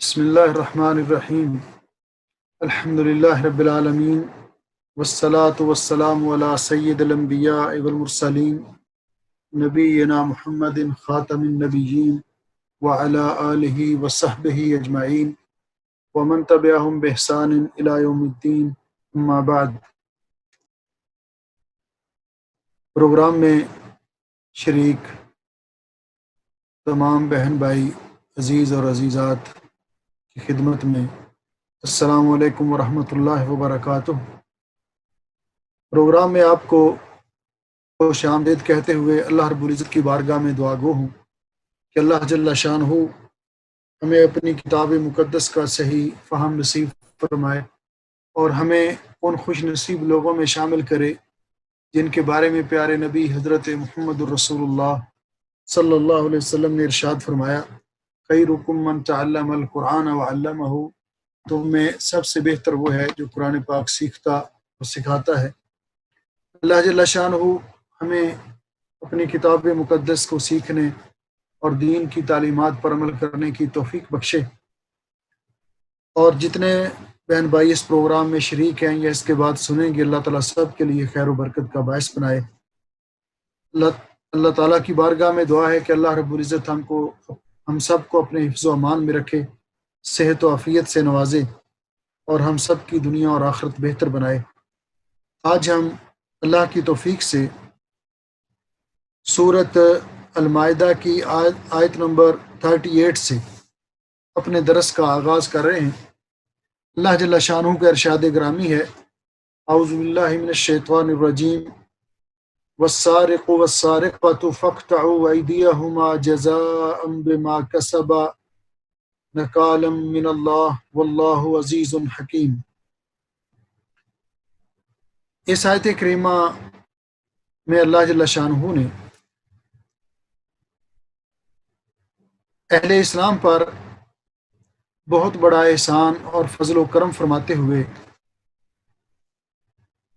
بسم اللہ الرحمن الرحیم الحمد للہ رب العالمین والصلاة والسلام علی سید الانبیاء والمرسلین نبینا محمد خاتم النبیین وعلی آلہ وصحبہ اجمعین ومن تبعہم بإحسان الی یوم الدین اما بعد۔ پروگرام میں شریک تمام بہن بھائی عزیز اور عزیزات کی خدمت میں السلام علیکم ورحمۃ اللہ وبرکاتہ۔ پروگرام میں آپ کو خوش آمدید کہتے ہوئے اللہ رب العزت کی بارگاہ میں دعا گو ہوں کہ اللہ جل شانہ ہمیں اپنی کتاب مقدس کا صحیح فہم نصیب فرمائے اور ہمیں ان خوش نصیب لوگوں میں شامل کرے جن کے بارے میں پیارے نبی حضرت محمد الرسول اللہ صلی اللہ علیہ وسلم نے ارشاد فرمایا، خیرکم من تعلم القرآن وعلمہ، تم میں سب سے بہتر وہ ہے جو قرآن پاک سیکھتا اور سکھاتا ہے۔ اللہ جل شانہ ہمیں اپنی کتاب مقدس کو سیکھنے اور دین کی تعلیمات پر عمل کرنے کی توفیق بخشے، اور جتنے بہن بھائی اس پروگرام میں شریک ہیں یا اس کے بعد سنیں گے، اللہ تعالیٰ سب کے لیے خیر و برکت کا باعث بنائے۔ اللہ تعالیٰ کی بارگاہ میں دعا ہے کہ اللہ رب العزت ہم سب کو اپنے حفظ و امان میں رکھے، صحت و عافیت سے نوازے اور ہم سب کی دنیا اور آخرت بہتر بنائے۔ آج ہم اللہ کی توفیق سے سورۃ المائدہ کی آیت نمبر 38 سے اپنے درس کا آغاز کر رہے ہیں۔ اللہ جل شانہ کا ارشاد گرامی ہے، اعوذ باللہ من الشیطان الرجیم، والسارق والسارقة فاقطعوا أيديهما جزاء بما كسبا نکالا من اللہ واللہ عزیز حکیم۔ اس آیت کریمہ میں اللہ جل شانہ نے اہل اسلام پر بہت بڑا احسان اور فضل و کرم فرماتے ہوئے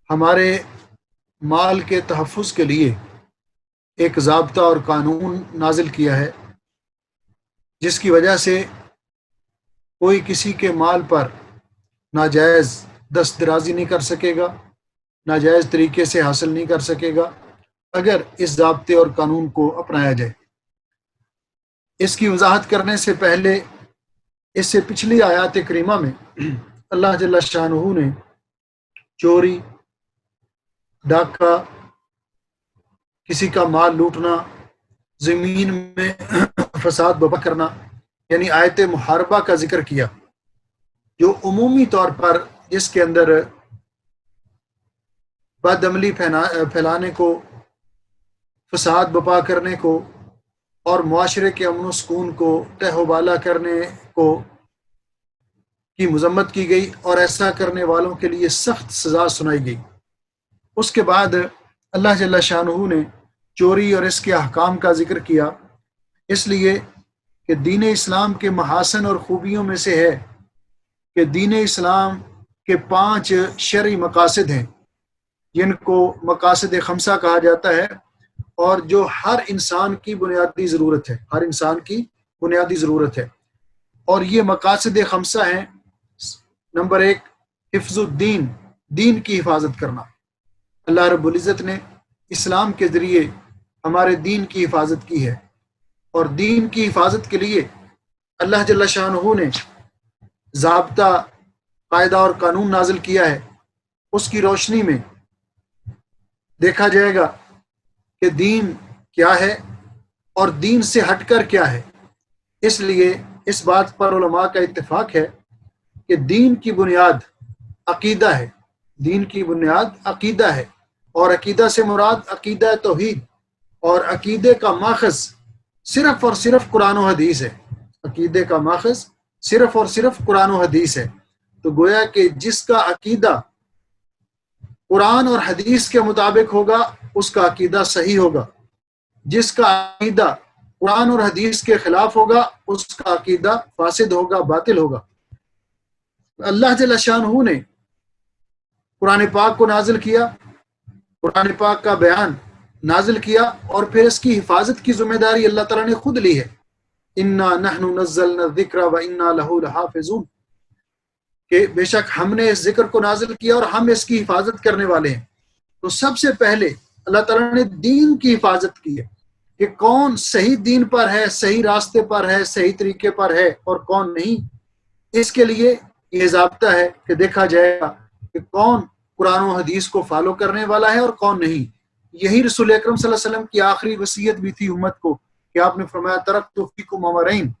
ہمارے مال کے تحفظ کے لیے ایک ضابطہ اور قانون نازل کیا ہے، جس کی وجہ سے کوئی کسی کے مال پر ناجائز دست درازی نہیں کر سکے گا، ناجائز طریقے سے حاصل نہیں کر سکے گا اگر اس ضابطے اور قانون کو اپنایا جائے۔ اس کی وضاحت کرنے سے پہلے اس سے پچھلی آیات کریمہ میں اللہ جل شانہ نے چوری، ڈاکہ، کسی کا مال لوٹنا، زمین میں فساد برپا کرنا، یعنی آیت محاربہ کا ذکر کیا، جو عمومی طور پر جس کے اندر بد عملی پھیلانے کو، فساد برپا کرنے کو اور معاشرے کے امن و سکون کو تہ و بالا کرنے کو کی مذمت کی گئی اور ایسا کرنے والوں کے لیے سخت سزا سنائی گئی۔ اس کے بعد اللہ جل شانہ نے چوری اور اس کے احکام کا ذکر کیا، اس لیے کہ دین اسلام کے محاسن اور خوبیوں میں سے ہے کہ دین اسلام کے 5 شرعی مقاصد ہیں، جن کو مقاصد خمسہ کہا جاتا ہے، اور جو ہر انسان کی بنیادی ضرورت ہے، ہر انسان کی بنیادی ضرورت ہے۔ اور یہ مقاصد خمسہ ہیں، نمبر 1 حفظ الدین، دین کی حفاظت کرنا۔ اللہ رب العزت نے اسلام کے ذریعے ہمارے دین کی حفاظت کی ہے، اور دین کی حفاظت کے لیے اللہ جل شانہ نے ضابطہ، قاعدہ اور قانون نازل کیا ہے۔ اس کی روشنی میں دیکھا جائے گا کہ دین کیا ہے اور دین سے ہٹ کر کیا ہے۔ اس لیے اس بات پر علماء کا اتفاق ہے کہ دین کی بنیاد عقیدہ ہے، دین کی بنیاد عقیدہ ہے، اور عقیدہ سے مراد عقیدہ توحید، اور عقیدے کا ماخذ صرف اور صرف قرآن و حدیث ہے۔ عقیدے کا ماخذ صرف اور صرف قرآن و حدیث ہے۔ تو گویا کہ جس کا عقیدہ قرآن اور حدیث کے مطابق ہوگا اس کا عقیدہ صحیح ہوگا، جس کا عقیدہ قرآن اور حدیث کے خلاف ہوگا اس کا عقیدہ فاسد ہوگا، باطل ہوگا۔ اللہ جل شانہ نے قرآن پاک کو نازل کیا، قرآن پاک کا بیان نازل کیا، اور پھر اس کی حفاظت کی ذمہ داری اللہ تعالیٰ نے خود لی ہے۔ انا نحن نزلنا الذکر وانا لہ لحافظون، کہ بے شک ہم نے اس ذکر کو نازل کیا اور ہم اس کی حفاظت کرنے والے ہیں۔ تو سب سے پہلے اللہ تعالیٰ نے دین کی حفاظت کی ہے کہ کون صحیح دین پر ہے، صحیح راستے پر ہے، صحیح طریقے پر ہے اور کون نہیں۔ اس کے لیے یہ ضابطہ ہے کہ دیکھا جائے گا کہ کون قرآن و حدیث کو فالو کرنے والا ہے اور کون نہیں۔ یہی رسول اکرم صلی اللہ علیہ وسلم کی آخری وصیت بھی تھی امت کو، کہ آپ نے فرمایا ترکت فیکم امرین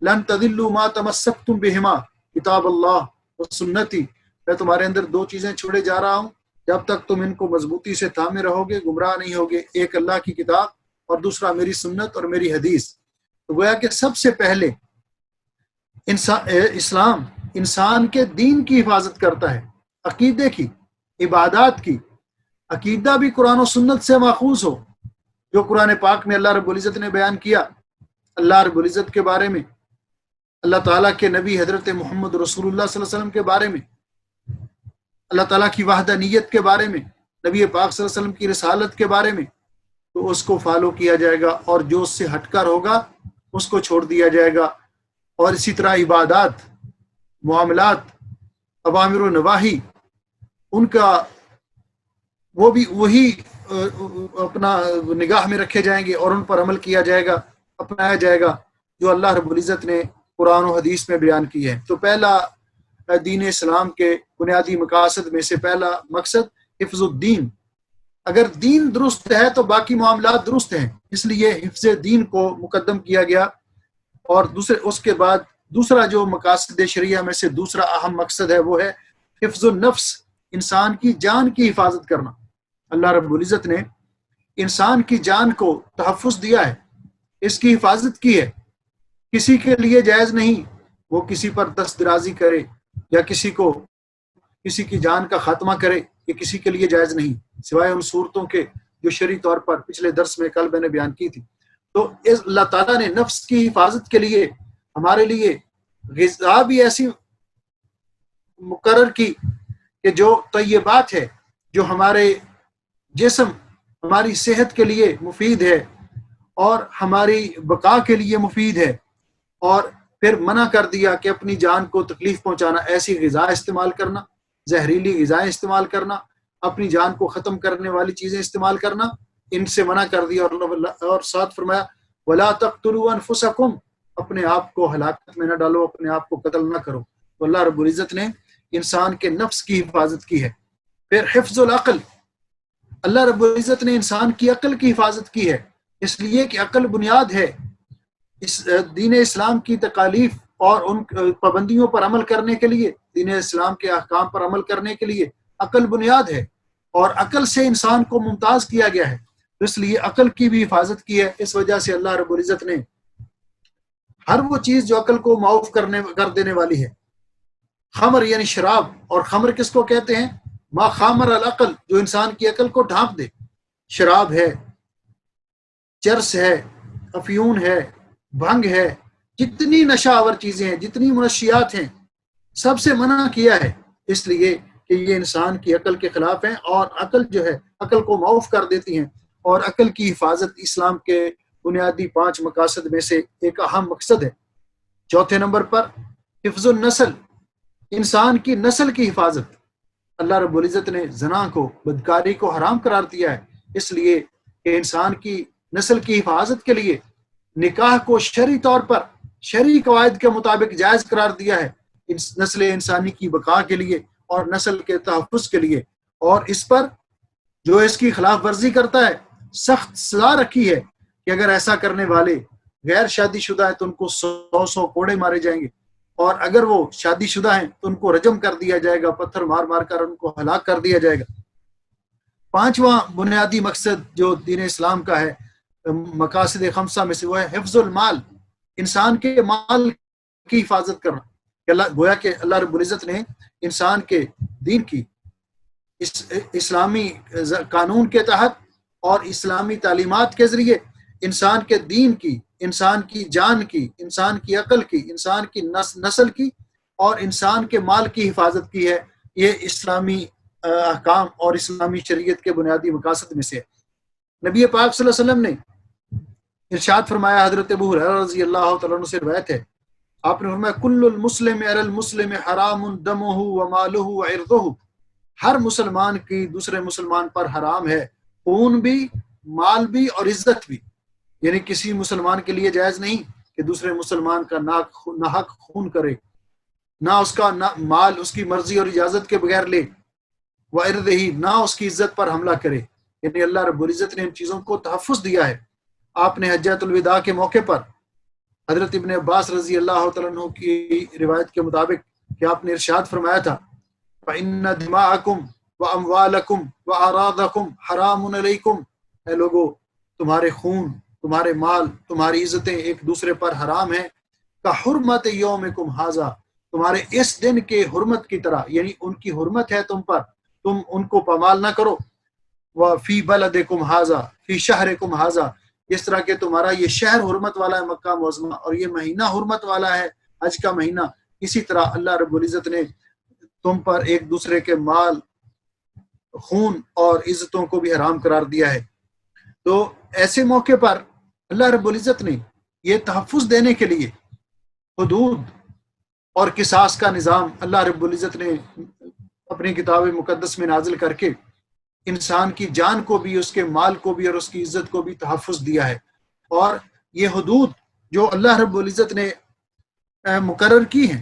لن تضلوا ما تمسکتم بہما کتاب اللہ و سنتی، میں تمہارے اندر دو چیزیں چھوڑے جا رہا ہوں، جب تک تم ان کو مضبوطی سے تھامے رہو گے گمراہ نہیں ہوگے، ایک اللہ کی کتاب اور دوسرا میری سنت اور میری حدیث۔ تو گویا کہ سب سے پہلے اسلام انسان کے دین کی حفاظت کرتا ہے، عقیدے کی، عبادات کی۔ عقیدہ بھی قرآن و سنت سے ماخوذ ہو، جو قرآن پاک میں اللہ رب العزت نے بیان کیا، اللہ رب العزت کے بارے میں، اللہ تعالیٰ کے نبی حضرت محمد رسول اللہ صلی اللہ علیہ وسلم کے بارے میں، اللہ تعالیٰ کی وحدانیت کے بارے میں، نبی پاک صلی اللہ علیہ وسلم کی رسالت کے بارے میں، تو اس کو فالو کیا جائے گا، اور جو اس سے ہٹ کر ہوگا اس کو چھوڑ دیا جائے گا۔ اور اسی طرح عبادات، معاملات، اوامر و نواہی، ان کا وہ بھی وہی اپنا نگاہ میں رکھے جائیں گے اور ان پر عمل کیا جائے گا، اپنایا جائے گا، جو اللہ رب العزت نے قرآن و حدیث میں بیان کی ہے۔ تو پہلا دین اسلام کے بنیادی مقاصد میں سے پہلا مقصد حفظ الدین۔ اگر دین درست ہے تو باقی معاملات درست ہیں، اس لیے حفظ دین کو مقدم کیا گیا۔ اور اس کے بعد دوسرا جو مقاصد شریعہ میں سے دوسرا اہم مقصد ہے وہ ہے حفظ النفس، انسان کی جان کی حفاظت کرنا۔ اللہ رب العزت نے انسان کی جان کو تحفظ دیا ہے، اس کی حفاظت کی ہے۔ کسی کے لیے جائز نہیں وہ کسی پر دست درازی کرے یا کسی کی جان کا خاتمہ کرے، یہ کسی کے لیے جائز نہیں، سوائے ان صورتوں کے جو شرعی طور پر پچھلے درس میں کل میں نے بیان کی تھی۔ تو اللہ تعالیٰ نے نفس کی حفاظت کے لیے ہمارے لیے غذا بھی ایسی مقرر کی کہ جو طیبات ہے، جو ہمارے جسم، ہماری صحت کے لیے مفید ہے اور ہماری بقا کے لیے مفید ہے، اور پھر منع کر دیا کہ اپنی جان کو تکلیف پہنچانا، ایسی غذا استعمال کرنا، زہریلی غذائیں استعمال کرنا، اپنی جان کو ختم کرنے والی چیزیں استعمال کرنا، ان سے منع کر دیا۔ اور ساتھ فرمایا وَلَا تَقْتُلُوا أَنفُسَكُمْ، اپنے آپ کو ہلاکت میں نہ ڈالو، اپنے آپ کو قتل نہ کرو۔ تو اللہ رب العزت نے انسان کے نفس کی حفاظت کی ہے۔ پھر حفظ العقل، اللہ رب العزت نے انسان کی عقل کی حفاظت کی ہے، اس لیے کہ عقل بنیاد ہے۔ اس دین اسلام کی تکالیف اور ان پابندیوں پر عمل کرنے کے لیے، دین اسلام کے احکام پر عمل کرنے کے لیے عقل بنیاد ہے، اور عقل سے انسان کو ممتاز کیا گیا ہے، اس لیے عقل کی بھی حفاظت کی ہے۔ اس وجہ سے اللہ رب العزت نے ہر وہ چیز جو عقل کو معاف کر دینے والی ہے، خمر یعنی شراب، اور خمر کس کو کہتے ہیں؟ ما خامر العقل، جو انسان کی عقل کو ڈھانپ دے، شراب ہے، چرس ہے، افیون ہے، بھنگ ہے، جتنی نشہ آور چیزیں ہیں، جتنی منشیات ہیں، سب سے منع کیا ہے، اس لیے کہ یہ انسان کی عقل کے خلاف ہیں، اور عقل جو ہے عقل کو معاف کر دیتی ہیں۔ اور عقل کی حفاظت اسلام کے بنیادی 5 مقاصد میں سے ایک اہم مقصد ہے۔ چوتھے نمبر پر حفظ النسل، انسان کی نسل کی حفاظت۔ اللہ رب العزت نے زنا کو، بدکاری کو حرام قرار دیا ہے، اس لیے کہ انسان کی نسل کی حفاظت کے لیے نکاح کو شرعی طور پر، شرعی قواعد کے مطابق جائز قرار دیا ہے، نسل انسانی کی بقا کے لیے اور نسل کے تحفظ کے لیے۔ اور اس پر جو اس کی خلاف ورزی کرتا ہے سخت سزا رکھی ہے، کہ اگر ایسا کرنے والے غیر شادی شدہ ہیں تو ان کو 100 کوڑے مارے جائیں گے، اور اگر وہ شادی شدہ ہیں تو ان کو رجم کر دیا جائے گا، پتھر مار مار کر ان کو ہلاک کر دیا جائے گا۔ 5واں بنیادی مقصد جو دین اسلام کا ہے، مقاصد 5 میں سے، وہ ہے حفظ المال، انسان کے مال کی حفاظت کرنا۔ گویا کہ اللہ رب العزت نے انسان کے دین کی، اسلامی قانون کے تحت اور اسلامی تعلیمات کے ذریعے انسان کے دین کی، انسان کی جان کی، انسان کی عقل کی، انسان کی نسل کی اور انسان کے مال کی حفاظت کی ہے۔ یہ اسلامی احکام اور اسلامی شریعت کے بنیادی مقاصد میں سے ہے۔ نبی پاک صلی اللہ علیہ وسلم نے ارشاد فرمایا حضرت ابو ہریرہ رضی اللہ تعالیٰ عنہ سے روایت ہے، آپ نے فرمایا کل المسلم علی المسلم حرام دمہ و مالہ و عرضہ، ہر مسلمان کی دوسرے مسلمان پر حرام ہے، خون بھی، مال بھی اور عزت بھی. یعنی کسی مسلمان کے لیے جائز نہیں کہ دوسرے مسلمان کا ناحق خون کرے، نہ اس کا مال اس کی مرضی اور اجازت کے بغیر لے، وعرضہ، نہ اس کی عزت پر حملہ کرے. یعنی اللہ رب العزت نے ان چیزوں کو تحفظ دیا ہے. آپ نے حجۃ الوداع کے موقع پر حضرت ابن عباس رضی اللہ تعالیٰ عنہ کی روایت کے مطابق کہ آپ نے ارشاد فرمایا تھا فَإِنَّ دِمَاءَكُمْ وَأَمْوَالَكُمْ وَأَعْرَاضَكُمْ حَرَامٌ عَلَيْكُمْ، اے لوگو، تمہارے خون، تمہارے مال، تمہاری عزتیں ایک دوسرے پر حرام ہیں، کَحُرْمَتِ يَوْمِكُمْ هَذَا، تمہارے اس دن کے حرمت کی طرح، یعنی ان کی حرمت ہے تم پر، تم ان کو پامال نہ کرو. وَفِي بَلَدِكُمْ هَذَا فِي شَهْرِكُمْ هَذَا، اس طرح کہ تمہارا یہ شہر حرمت والا ہے مکہ معظمہ، اور یہ مہینہ حرمت والا ہے حج کا مہینہ، اسی طرح اللہ رب العزت نے تم پر ایک دوسرے کے مال، خون اور عزتوں کو بھی حرام قرار دیا ہے. تو ایسے موقع پر اللہ رب العزت نے یہ تحفظ دینے کے لیے حدود اور قصاص کا نظام اللہ رب العزت نے اپنی کتاب مقدس میں نازل کر کے انسان کی جان کو بھی، اس کے مال کو بھی اور اس کی عزت کو بھی تحفظ دیا ہے. اور یہ حدود جو اللہ رب العزت نے مقرر کی ہیں،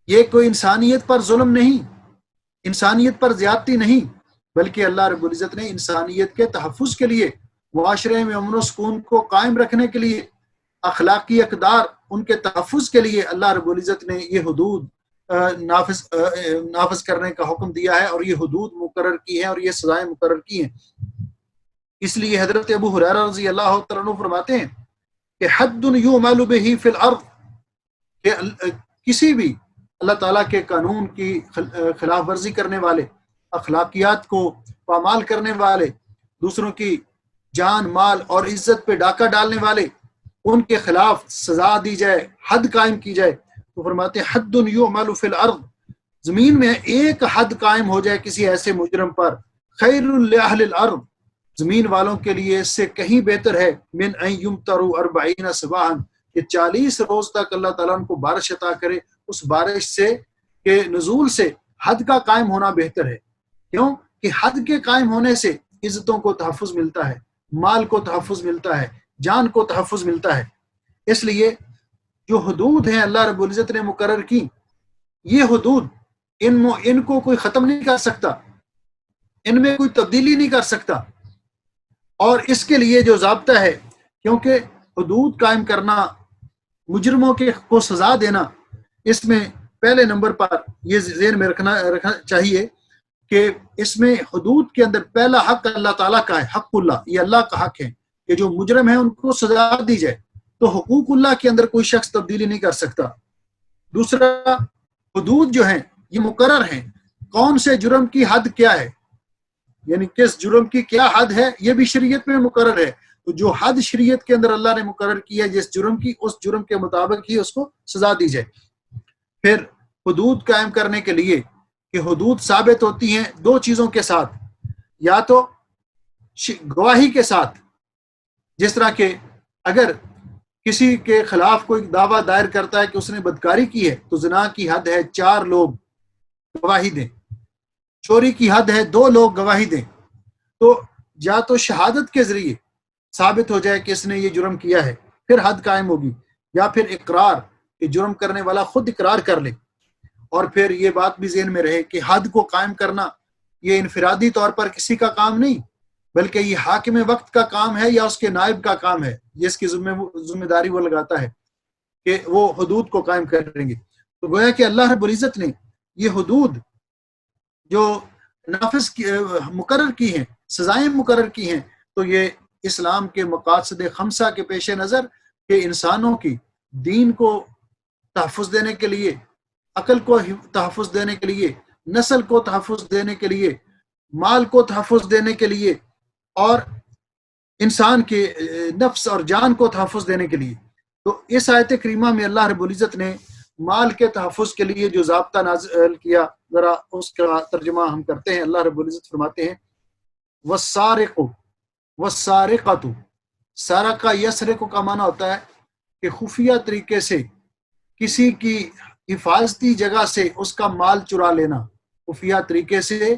یہ کوئی انسانیت پر ظلم نہیں، انسانیت پر زیادتی نہیں، بلکہ اللہ رب العزت نے انسانیت کے تحفظ کے لیے، معاشرے میں امن و سکون کو قائم رکھنے کے لیے، اخلاقی اقدار ان کے تحفظ کے لیے اللہ رب العزت نے یہ حدود نافذ کرنے کا حکم دیا ہے، اور یہ حدود مقرر کی ہیں اور یہ سزائیں مقرر کی ہیں. اس لیے حضرت ابو ہریرہ رضی اللہ تعالیٰ عنہ فرماتے ہیں کہ حد یعمل بہ فی الارض، کہ کسی بھی اللہ تعالیٰ کے قانون کی خلاف ورزی کرنے والے، اخلاقیات کو پامال کرنے والے، دوسروں کی جان، مال اور عزت پہ ڈاکہ ڈالنے والے، ان کے خلاف سزا دی جائے، حد قائم کی جائے. تو فرماتے ہیں حد یعمل فی الارض، زمین میں ایک حد قائم ہو جائے کسی ایسے مجرم پر، خیر لاہل الارض، زمین والوں کے لیے اس سے کہیں بہتر ہے، من ان یمطروا 40 صباحا، کہ 40 روز تک اللہ تعالیٰ ان کو بارش عطا کرے. اس بارش سے کے نزول سے حد کا قائم ہونا بہتر ہے. کیوں کہ حد کے قائم ہونے سے عزتوں کو تحفظ ملتا ہے، مال کو تحفظ ملتا ہے، جان کو تحفظ ملتا ہے. اس لیے جو حدود ہیں اللہ رب العزت نے مقرر کی، یہ حدود ان کو کوئی ختم نہیں کر سکتا، ان میں کوئی تبدیلی نہیں کر سکتا. اور اس کے لیے جو ضابطہ ہے، کیونکہ حدود قائم کرنا، مجرموں کو سزا دینا، اس میں پہلے نمبر پر یہ ذہن میں رکھنا چاہیے کہ اس میں حدود کے اندر پہلا حق اللہ تعالیٰ کا ہے، حق اللہ، یہ اللہ کا حق ہے کہ جو مجرم ہیں ان کو سزا دی جائے. تو حقوق اللہ کے اندر کوئی شخص تبدیلی نہیں کر سکتا. دوسرا، حدود جو ہیں یہ مقرر ہیں، کون سے جرم کی حد کیا ہے، یعنی کس جرم کی کیا حد ہے، یہ بھی شریعت میں مقرر ہے. تو جو حد شریعت کے اندر اللہ نے مقرر کی ہے جس جرم کی، اس جرم کے مطابق ہی اس کو سزا دی جائے. پھر حدود قائم کرنے کے لیے کہ حدود ثابت ہوتی ہیں دو چیزوں کے ساتھ، یا تو گواہی کے ساتھ، جس طرح کہ اگر کسی کے خلاف کوئی دعویٰ دائر کرتا ہے کہ اس نے بدکاری کی ہے تو زنا کی حد ہے 4 لوگ گواہی دیں، چوری کی حد ہے 2 لوگ گواہی دیں. تو یا تو شہادت کے ذریعے ثابت ہو جائے کہ اس نے یہ جرم کیا ہے، پھر حد قائم ہوگی، یا پھر اقرار، کہ جرم کرنے والا خود اقرار کر لے. اور پھر یہ بات بھی ذہن میں رہے کہ حد کو قائم کرنا یہ انفرادی طور پر کسی کا کام نہیں، بلکہ یہ حاکم وقت کا کام ہے یا اس کے نائب کا کام ہے، جس کی ذمہ داری وہ لگاتا ہے کہ وہ حدود کو قائم کریں گے. تو گویا کہ اللہ رب العزت نے یہ حدود جو مقرر کی ہیں، سزائیں مقرر کی ہیں، تو یہ اسلام کے مقاصد 5 کے پیش نظر کہ انسانوں کی دین کو تحفظ دینے کے لیے، عقل کو تحفظ دینے کے لیے، نسل کو تحفظ دینے کے لیے، مال کو تحفظ دینے کے لیے، اور انسان کے نفس اور جان کو تحفظ دینے کے لیے. تو اس آیت کریمہ میں اللہ رب العزت نے مال کے تحفظ کے لیے جو ضابطہ نازل کیا، ذرا اس کا ترجمہ ہم کرتے ہیں. اللہ رب العزت فرماتے ہیں وَالسَّارِقُ وَالسَّارِقَةُ، سارقہ یسرق کا معنی ہوتا ہے کہ خفیہ طریقے سے کسی کی حفاظتی جگہ سے اس کا مال چرا لینا، خفیہ طریقے سے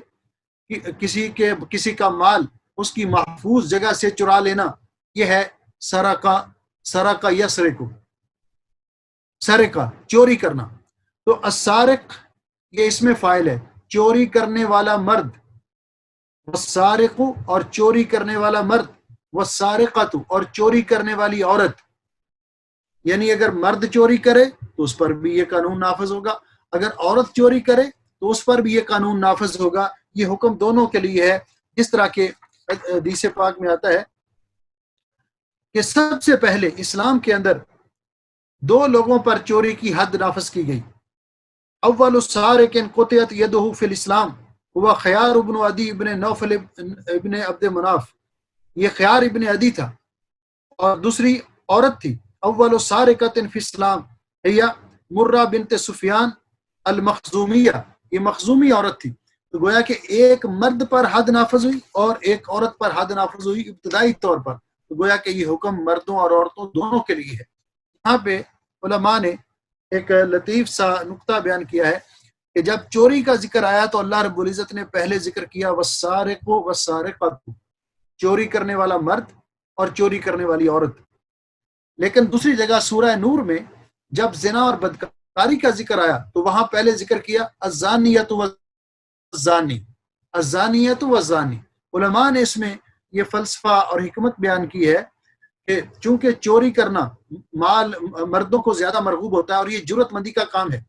کسی کا مال اس کی محفوظ جگہ سے چرا لینا، یہ ہے سرقہ یسرق، سرقہ چوری کرنا۔ تو السارق یہ اس میں فاعل ہے، چوری کرنے والا مرد، والسارق اور چوری کرنے والا مرد، والسارقۃ اور چوری کرنے والی عورت، یعنی اگر مرد چوری کرے تو اس پر بھی یہ قانون نافذ ہوگا، اگر عورت چوری کرے تو اس پر بھی یہ قانون نافذ ہوگا۔ یہ حکم دونوں کے لیے ہے، جس طرح کے حدیث پاک میں آتا ہے کہ سب سے پہلے اسلام کے اندر دو لوگوں پر چوری کی حد نافذ کی گئی۔ اول سارق قطعت یدہ فی الاسلام ہوا خیار ابن عدی ابن نوفل ابن عبد مناف، یہ خیار ابن عدی تھا، اور دوسری عورت تھی اول سارقۃ فی الاسلام ہی مرہ بنت سفیان المخزومیہ، یہ مخزومی عورت تھی۔ تو گویا کہ ایک مرد پر حد نافذ ہوئی اور ایک عورت پر حد نافذ ہوئی ابتدائی طور پر، تو گویا کہ یہ حکم مردوں اور عورتوں دونوں کے لیے ہے۔ یہاں پہ علماء نے ایک لطیف سا نقطہ بیان کیا ہے کہ جب چوری کا ذکر آیا تو اللہ رب العزت نے پہلے ذکر کیا والسارق والسارقۃ، چوری کرنے والا مرد اور چوری کرنے والی عورت، لیکن دوسری جگہ سورہ نور میں جب زنا اور بدکاری کا ذکر آیا تو وہاں پہلے ذکر کیا الزانیۃ والزانی، الزانیۃ والزانی۔ علماء نے اس میں یہ فلسفہ اور حکمت بیان کی ہے کہ چونکہ چوری کرنا مال مردوں کو زیادہ مرغوب ہوتا ہے اور یہ جرأت مندی کا کام ہے،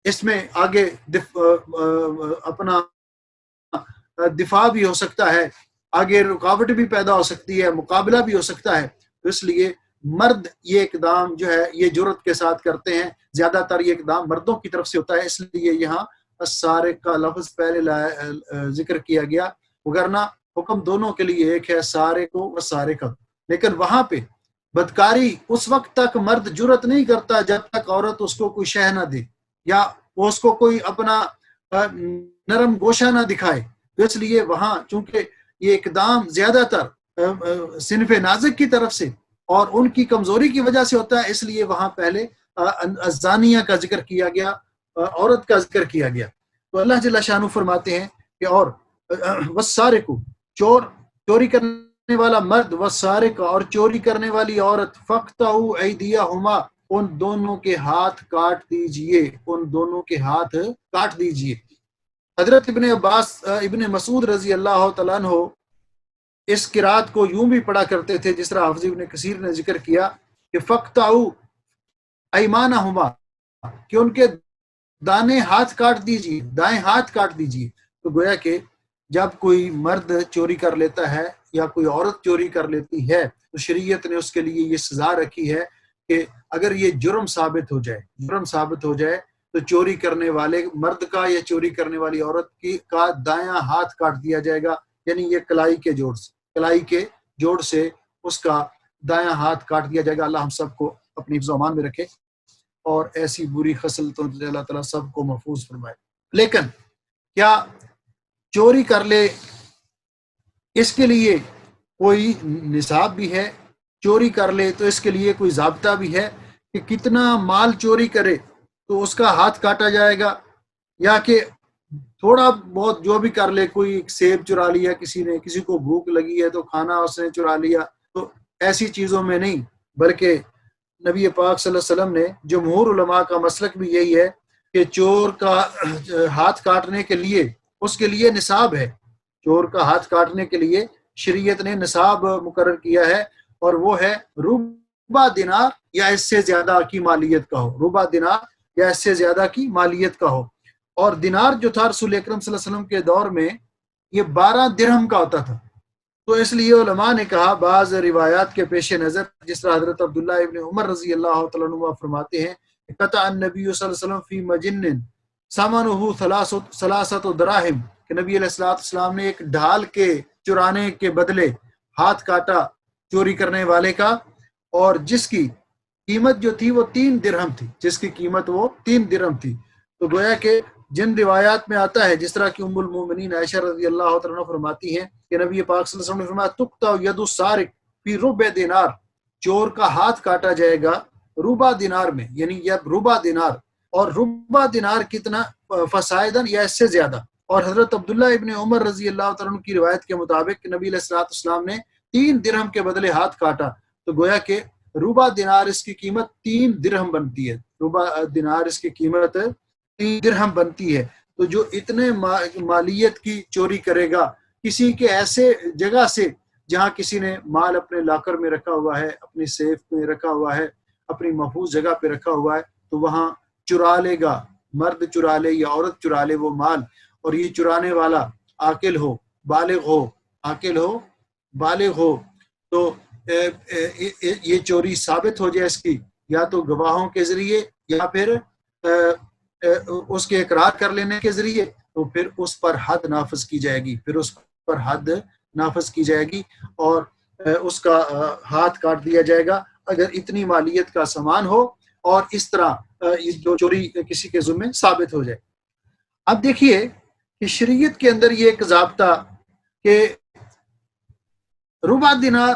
اس میں آگے اپنا دفاع بھی ہو سکتا ہے، آگے رکاوٹ بھی پیدا ہو سکتی ہے، مقابلہ بھی ہو سکتا ہے، تو اس لیے مرد یہ اقدام جو ہے یہ جرأت کے ساتھ کرتے ہیں، زیادہ تر یہ اقدام مردوں کی طرف سے ہوتا ہے، اس لیے یہاں السارق کا لفظ پہلے ذکر کیا گیا، وگرنہ حکم دونوں کے لیے ایک ہے، سارق و سارقۃ۔ لیکن وہاں پہ بدکاری اس وقت تک مرد جرأت نہیں کرتا جب تک عورت اس کو کوئی شہ نہ دے یا وہ اس کو کوئی اپنا نرم گوشہ نہ دکھائے، تو اس لیے وہاں چونکہ یہ اقدام زیادہ تر صنف نازک کی طرف سے اور ان کی کمزوری کی وجہ سے ہوتا ہے، اس لیے وہاں پہلے الزانیہ کا ذکر کیا گیا، عورت کا ذکر کیا گیا۔ تو اللہ جل شانہ فرماتے ہیں کہ اور والسارق چوری کرنے والا مرد، والسارقہ اور چوری کرنے والی عورت، فاقطعوا ایدیہما ان دونوں کے ہاتھ کاٹ دیجئے، ان دونوں کے ہاتھ کاٹ دیجئے۔ حضرت ابن مسعود رضی اللہ تعالیٰ عنہ اس قرات کو یوں بھی پڑھا کرتے تھے جس طرح حافظ ابن کثیر نے ذکر کیا کہ فاقطعوا ایمانہما، کہ ان کے دائیں ہاتھ کاٹ دیجیے، دائیں ہاتھ کاٹ دیجیے۔ تو گویا کہ جب کوئی مرد چوری کر لیتا ہے یا کوئی عورت چوری کر لیتی ہے تو شریعت نے اس کے لیے یہ سزا رکھی ہے کہ اگر یہ جرم ثابت ہو جائے تو چوری کرنے والے مرد کا یا چوری کرنے والی عورت کا دایاں ہاتھ کاٹ دیا جائے گا، یعنی یہ کلائی کے جوڑ سے اس کا دایاں ہاتھ کاٹ دیا جائے گا۔ اللہ ہم سب کو اپنی حفظ و امان میں رکھے اور ایسی بری خصلتوں سے اللہ تعالیٰ سب کو محفوظ فرمائے۔ لیکن کیا چوری کر لے اس کے لیے کوئی نصاب بھی ہے؟ چوری کر لے تو اس کے لیے کوئی ضابطہ بھی ہے کہ کتنا مال چوری کرے تو اس کا ہاتھ کاٹا جائے گا، یا کہ تھوڑا بہت جو بھی کر لے، کوئی سیب چرا لیا کسی نے، کسی کو بھوک لگی ہے تو کھانا اس نے چرا لیا، تو ایسی چیزوں میں نہیں، بلکہ نبی پاک صلی اللہ علیہ وسلم نے، جمہور علماء کا مسلک بھی یہی ہے کہ چور کا ہاتھ کاٹنے کے لیے اس کے لیے نصاب ہے، چور کا ہاتھ کاٹنے کے لیے شریعت نے نصاب مقرر کیا ہے، اور وہ ہے ربع دینار یا اس سے زیادہ کی مالیت کا ہو، ربع دینار یا اس سے زیادہ کی مالیت کا ہو۔ اور دینار جو تھا رسول اکرم صلی اللہ علیہ وسلم کے دور میں یہ 12 درہم کا ہوتا تھا، تو اس لیے علماء نے کہا بعض روایات کے پیش نظر، جس طرح حضرت عبداللہ ابن عمر رضی اللہ تعالیٰ عنہ فرماتے ہیں قطع النبی صلی اللہ علیہ وسلم فی مجن ثمنہ ثلاثۃ دراہم، کہ نبی علیہ السلام نے ایک ڈھال کے چرانے کے بدلے ہاتھ کاٹا چوری کرنے والے کا، اور جس کی قیمت جو تھی وہ 3 درہم تھی، تو گویا کہ جن روایات میں آتا ہے، جس طرح کی ام المومنین عائشہ رضی اللہ تعالیٰ عنہ فرماتی ہیں کہ نبی پاک صلی اللہ علیہ وسلم نے فرمایا تقطع ید السارق فی ربع دینار، چور کا ہاتھ کاٹا جائے گا ربع دینار میں، یعنی یہ ربع دینار، اور ربع دینار کتنا فسائدن یا اس سے زیادہ۔ اور حضرت عبداللہ ابن عمر رضی اللہ تعالیٰ عنہ کی روایت کے مطابق نبی علیہ الصلوۃ والسلام نے 3 درہم کے بدلے ہاتھ کاٹا، تو گویا کہ ربع دینار اس کی قیمت 3 درہم بنتی ہے، ربع دینار اس کی قیمت 3 درہم بنتی ہے۔ تو جو اتنے مالیت کی چوری کرے گا کسی کے ایسے جگہ سے جہاں کسی نے مال اپنے لاکر میں رکھا ہوا ہے، اپنی سیف میں رکھا ہوا ہے، اپنی محفوظ جگہ پہ رکھا ہوا ہے، تو وہاں چرا لے گا، مرد چرا لے یا عورت چرا لے وہ مال، اور یہ چرانے والا عاقل ہو، بالغ ہو، عاقل ہو، بالغ ہو، تو یہ چوری ثابت ہو جائے اس کی یا تو گواہوں کے ذریعے یا پھر اس کے اقرار کر لینے کے ذریعے، تو پھر اس پر حد نافذ کی جائے گی، پھر اس پر حد نافذ کی جائے گی اور اس کا ہاتھ کاٹ دیا جائے گا اگر اتنی مالیت کا سامان ہو اور اس طرح جو چوری کسی کے ذمہ ثابت ہو جائے۔ اب دیکھیے کہ شریعت کے اندر یہ ایک ضابطہ کہ ربع دینار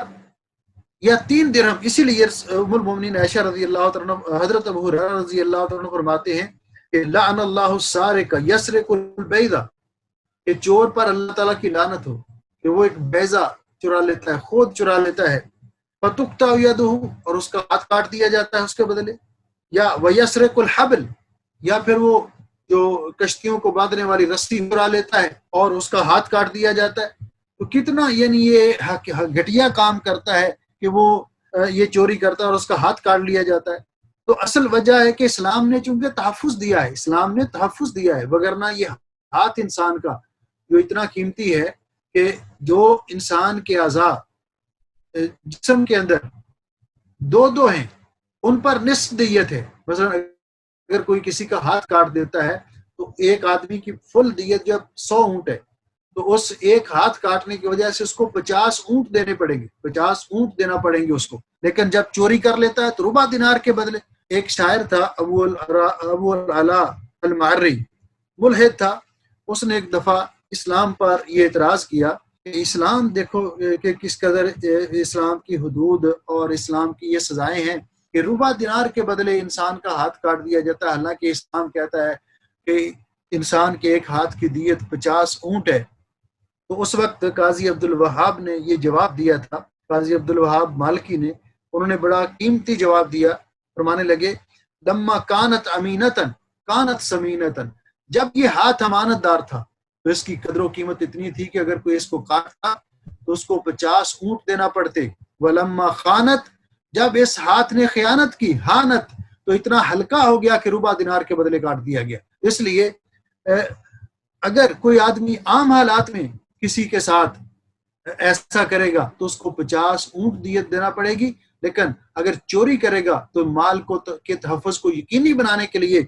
یا 3 درہم، اسی لیے ام المومنین عائشہ رضی اللہ عنہ، حضرت ابو ہریرہ رضی اللہ عنہ فرماتے ہیں کہ لعن اللہ السارق یسرق البیضہ، کہ چور پر اللہ تعالیٰ کی لعنت ہو کہ وہ ایک بیضہ چرا لیتا ہے، خود چرا لیتا ہے، فتقطع یدہ، اور اس کا ہاتھ کاٹ دیا جاتا ہے اس کے بدلے، یا ویسرق الحبل، یا پھر وہ جو کشتیوں کو باندھنے والی رسی چرا لیتا ہے اور اس کا ہاتھ کاٹ دیا جاتا ہے۔ تو کتنا یعنی یہ گھٹیا کام کرتا ہے کہ وہ یہ چوری کرتا ہے اور اس کا ہاتھ کاٹ لیا جاتا ہے۔ تو اصل وجہ ہے کہ اسلام نے چونکہ تحفظ دیا ہے، اسلام نے تحفظ دیا ہے، وگرنہ یہ ہاتھ انسان کا جو اتنا قیمتی ہے کہ جو انسان کے اعضاء جسم کے اندر دو ہیں ان پر نصف دیت ہے۔ مثلا اگر کوئی کسی کا ہاتھ کاٹ دیتا ہے تو ایک آدمی کی فل دیت جب 100 اونٹ ہے تو اس ایک ہاتھ کاٹنے کی وجہ سے اس کو 50 اونٹ دینے پڑیں گے، 50 اونٹ دینا پڑیں گے اس کو۔ لیکن جب چوری کر لیتا ہے تو ربع دینار کے بدلے۔ ایک شاعر تھا ابو العلا المعری، ملحد تھا، اس نے ایک دفعہ اسلام پر یہ اعتراض کیا کہ اسلام دیکھو کہ کس قدر اسلام کی حدود اور اسلام کی یہ سزائیں ہیں کہ ربع دینار کے بدلے انسان کا ہاتھ کاٹ دیا جاتا ہے، حالانکہ اسلام کہتا ہے کہ انسان کے ایک ہاتھ کی دیت 50 اونٹ ہے۔ تو اس وقت قاضی عبد الوہاب نے یہ جواب دیا تھا، قاضی عبد الوہاب مالکی نے، انہوں نے بڑا قیمتی جواب دیا، فرمانے لگے لما کانت امینتن کانت سمینتن، جب یہ ہاتھ امانت دار تھا تو اس کی قدر و قیمت اتنی تھی کہ اگر کوئی اس کو کاٹتا تو اس کو 50 اونٹ دینا پڑتے، ولما خانت، جب اس ہاتھ نے خیانت کی، ہانت، تو اتنا ہلکا ہو گیا کہ ربع دینار کے بدلے کاٹ دیا گیا۔ اس لیے اگر کوئی آدمی عام حالات میں کسی کے ساتھ ایسا کرے گا تو اس کو 50 اونٹ دیت دینا پڑے گی، لیکن اگر چوری کرے گا تو مال کو کے تحفظ کو یقینی بنانے کے لیے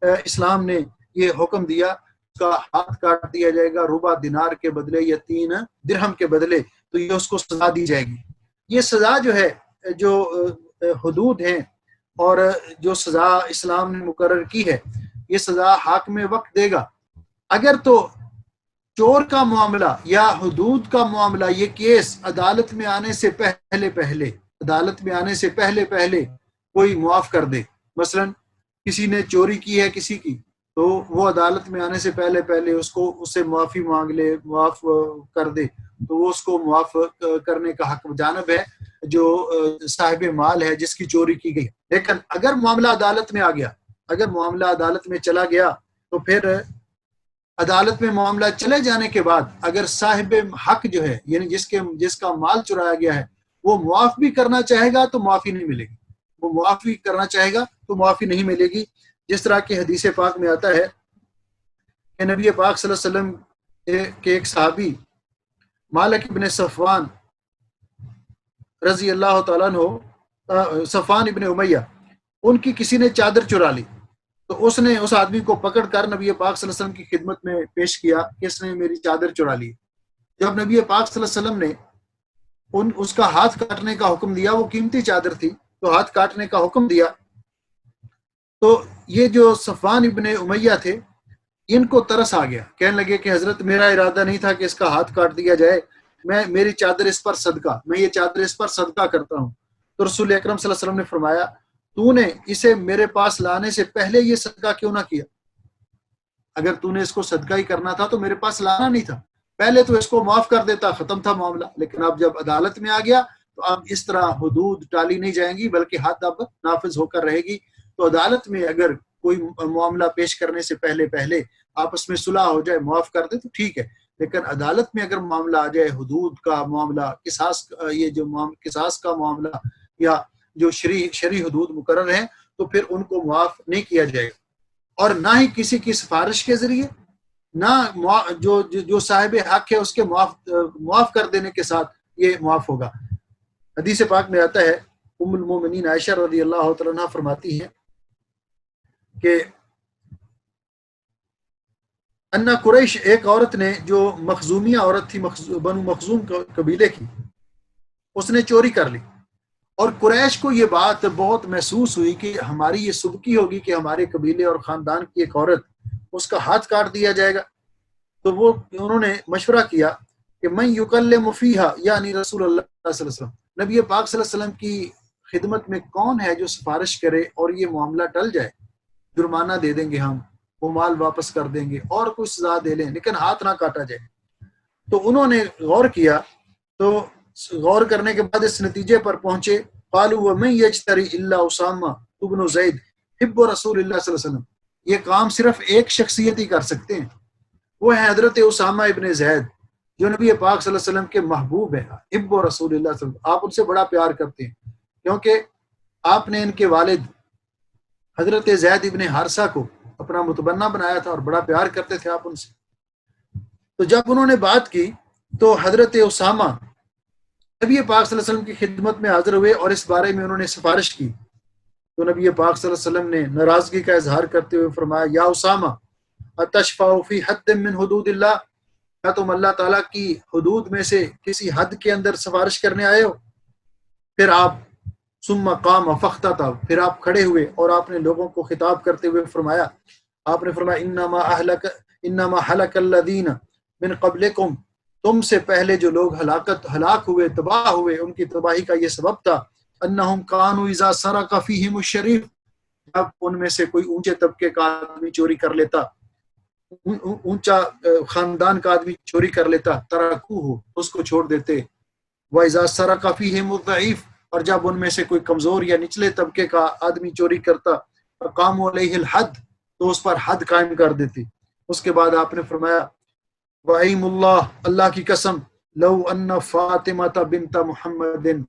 اسلام نے یہ حکم دیا، اس کا ہاتھ کاٹ دیا جائے گا ربع دینار کے بدلے یا 3 درہم کے بدلے، تو یہ اس کو سزا دی جائے گی۔ یہ سزا جو ہے، جو حدود ہیں اور جو سزا اسلام نے مقرر کی ہے، یہ سزا حاکم وقت دے گا۔ اگر تو چور کا معاملہ یا حدود کا معاملہ، یہ کیس عدالت میں آنے سے پہلے کوئی معاف کر دے، مثلا کسی نے چوری کی ہے کسی کی، تو وہ عدالت میں آنے سے پہلے اس سے معافی مانگ لے، معاف کر دے، تو وہ اس کو معاف کرنے کا حق جانب ہے جو صاحب مال ہے جس کی چوری کی گئی۔ لیکن اگر معاملہ عدالت میں آ گیا، اگر معاملہ عدالت میں چلا گیا، تو پھر عدالت میں معاملہ چلے جانے کے بعد اگر صاحب حق جو ہے، یعنی جس کا مال چرایا گیا ہے، وہ معاف بھی کرنا چاہے گا تو معافی نہیں ملے گی، وہ معافی کرنا چاہے گا تو معافی نہیں ملے گی۔ جس طرح کہ حدیث پاک میں آتا ہے کہ نبی پاک صلی اللہ علیہ وسلم کے ایک صحابی مالک ابن صفوان رضی اللہ تعالیٰ عنہ، صفوان ابن امیہ، ان کی کسی نے چادر چرا لی، تو اس نے اس آدمی کو پکڑ کر نبی پاک صلی اللہ علیہ وسلم کی خدمت میں پیش کیا کہ اس نے میری چادر چرا لی۔ جب نبی پاک صلی اللہ علیہ وسلم نے اس کا ہاتھ کاٹنے کا حکم دیا، وہ قیمتی چادر تھی تو ہاتھ کاٹنے کا حکم دیا، تو یہ جو صفوان ابن امیہ تھے ان کو ترس آ گیا، کہنے لگے کہ حضرت میرا ارادہ نہیں تھا کہ اس کا ہاتھ کاٹ دیا جائے، میں میری چادر اس پر صدقہ، میں یہ چادر اس پر صدقہ کرتا ہوں. تو رسول اکرم صلی اللہ علیہ وسلم نے فرمایا تو نے اسے میرے پاس لانے سے پہلے یہ صدقہ کیوں نہ کیا؟ اگر تو نے اس کو صدقہ ہی کرنا تھا تو میرے پاس لانا نہیں تھا، پہلے تو اس کو معاف کر دیتا، ختم تھا معاملہ. لیکن اب جب عدالت میں آ گیا تو اب اس طرح حدود ٹالی نہیں جائیں گی بلکہ حد اب نافذ ہو کر رہے گی. تو عدالت میں اگر کوئی معاملہ پیش کرنے سے پہلے آپس میں صلح ہو جائے، معاف کر دے تو ٹھیک ہے. لیکن عدالت میں اگر معاملہ آ جائے، حدود کا معاملہ، قصاص کا معاملہ، یا جو شرعی حدود مقرر ہیں، تو پھر ان کو معاف نہیں کیا جائے گا. اور نہ ہی کسی کی سفارش کے ذریعے، نہ جو صاحب حق ہے اس کے معاف کر دینے کے ساتھ یہ معاف ہوگا. حدیث پاک میں آتا ہے، ام المومنین عائشہ رضی اللہ تعالیٰ عنہا فرماتی ہیں کہ انا قریش، ایک عورت نے جو مخزومیہ عورت تھی، بنو مخزوم قبیلے کی، اس نے چوری کر لی. اور قریش کو یہ بات بہت محسوس ہوئی کہ ہماری یہ سبکی ہوگی کہ ہمارے قبیلے اور خاندان کی ایک عورت، اس کا ہاتھ کاٹ دیا جائے گا. تو انہوں نے مشورہ کیا کہ من یکلم فیہا، یعنی رسول اللہ صلی اللہ علیہ وسلم، نبی پاک صلی اللہ علیہ وسلم کی خدمت میں کون ہے جو سفارش کرے اور یہ معاملہ ٹل جائے؟ جرمانہ دے دیں گے ہم، وہ مال واپس کر دیں گے اور کچھ سزا دے لیں، لیکن ہاتھ نہ کاٹا جائے. تو انہوں نے غور کیا، تو غور کرنے کے بعد اس نتیجے پر پہنچے، قالوا ومن یجتری الا اسامہ ابن زید حب رسول اللہ صلی اللہ علیہ وسلم. یہ کام صرف ایک شخصیت ہی کر سکتے ہیں، وہ ہے حضرت اسامہ ابن زید، جو نبی پاک صلی اللہ علیہ وسلم کے محبوب ہیں. حب رسول اللہ صلی اللہ علیہ وسلم، آپ ان سے بڑا پیار کرتے ہیں، کیونکہ آپ نے ان کے والد حضرت زید ابن حارثہ کو اپنا متبنہ بنایا تھا اور بڑا پیار کرتے تھے آپ ان سے. تو جب انہوں نے بات کی تو حضرت اسامہ نبی پاک صلی اللہ علیہ وسلم کی خدمت میں حاضر ہوئے اور اس بارے میں انہوں نے سفارش کی. تو نبی پاک صلی اللہ علیہ وسلم نے ناراضگی کا اظہار کرتے ہوئے فرمایا، یا اسامہ اتشفع فی حد من حدود اللہ، کیا تم اللہ تعالیٰ کی حدود میں سے کسی حد کے اندر سفارش کرنے آئے ہو؟ پھر آپ ثم قام فاختتب، پھر آپ کھڑے ہوئے اور آپ نے لوگوں کو خطاب کرتے ہوئے فرمایا، آپ نے فرمایا انما ہلک الذین من قبلکم، تم سے پہلے جو لوگ ہلاک ہوئے، تباہ ہوئے، ان کی تباہی کا یہ سبب تھا انہم کانوا اذا سرق فیہم الشریف، جب ان میں سے کوئی اونچے طبقے کا آدمی چوری کر لیتا، اونچا خاندان کا آدمی چوری کر لیتا، ترکوہ، اس کو چھوڑ دیتے. وَإِذَا سَرَقَ فِيهِمُ الضَّعِيفُ، اور جب ان میں سے کوئی کمزور یا نچلے طبقے کا آدمی چوری کرتا، فَقَامُوا عَلَيْهِ الْحَدِّ، تو اس پر حد قائم کر دیتی. اس کے بعد آپ نے فرمایا، وَأَيْمُ اللَّهِ، اللہ کی قسم، لَوْ أَنَّ فَاطِمَةَ بِنْتَ مُحَمَّدٍ،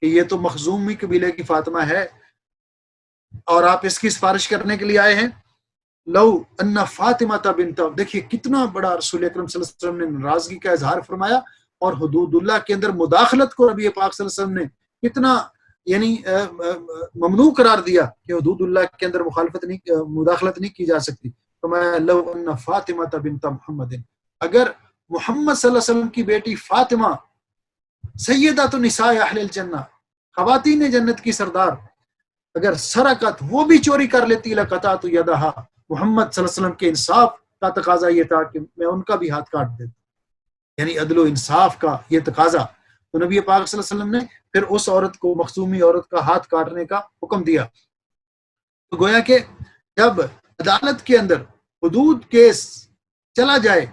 کہ یہ تو مخزومی قبیلے کی فاطمہ ہے اور آپ اس کی سفارش کرنے کے لیے آئے ہیں. لو ان فاطمہ بنت، دیکھیے کتنا بڑا رسول اکرم صلی اللہ علیہ وسلم نے ناراضگی کا اظہار فرمایا، اور حدود اللہ کے اندر مداخلت کو نبی پاک صلی اللہ علیہ وسلم نے کتنا یعنی ممنوع قرار دیا کہ حدود اللہ کے اندر مداخلت نہیں کی جا سکتی. فرمایا لو ان فاطمہ بنت محمد، اگر محمد صلی اللہ علیہ وسلم کی بیٹی فاطمہ سیدۃ النساء اہل الجنہ، خواتین جنت کی سردار، اگر سرقت، وہ بھی چوری کر لیتی، لقطعت یدہا، محمد صلی اللہ علیہ وسلم کے انصاف کا تقاضا یہ تھا کہ میں ان کا بھی ہاتھ کاٹ دیتا، یعنی عدل و انصاف کا یہ تقاضا. تو نبی پاک صلی اللہ علیہ وسلم نے پھر اس عورت کو، مخزومی عورت کا ہاتھ کاٹنے کا حکم دیا. تو گویا کہ جب عدالت کے اندر حدود کیس چلا جائے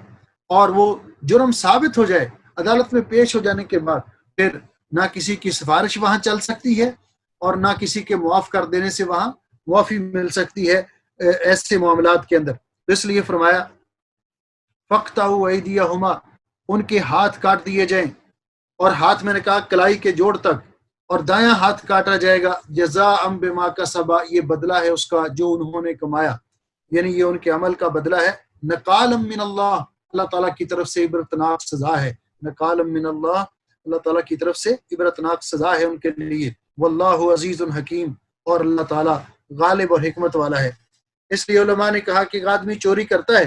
اور وہ جرم ثابت ہو جائے، عدالت میں پیش ہو جانے کے بعد پھر نہ کسی کی سفارش وہاں چل سکتی ہے اور نہ کسی کے معاف کر دینے سے وہاں معافی مل سکتی ہے ایسے معاملات کے اندر. اس لیے فرمایا فَاقْطَعُوا أَيْدِيَهُمَا، ان کے ہاتھ کاٹ دیے جائیں، اور ہاتھ میں نے کہا کلائی کے جوڑ تک، اور دایاں ہاتھ کاٹا جائے گا، جزاء بما کسبا، یہ بدلہ ہے اس کا جو انہوں نے کمایا، یعنی یہ ان کے عمل کا بدلہ ہے. نقالا من اللہ، اللہ تعالیٰ کی طرف سے عبرتناک سزا ہے. نقالا من اللہ، اللہ تعالیٰ کی طرف سے عبرتناک سزا ہے ان کے لیے. واللہ عزیز حکیم، اور اللہ تعالیٰ غالب اور حکمت والا ہے. اس لیے علماء نے کہا کہ ایک آدمی چوری کرتا ہے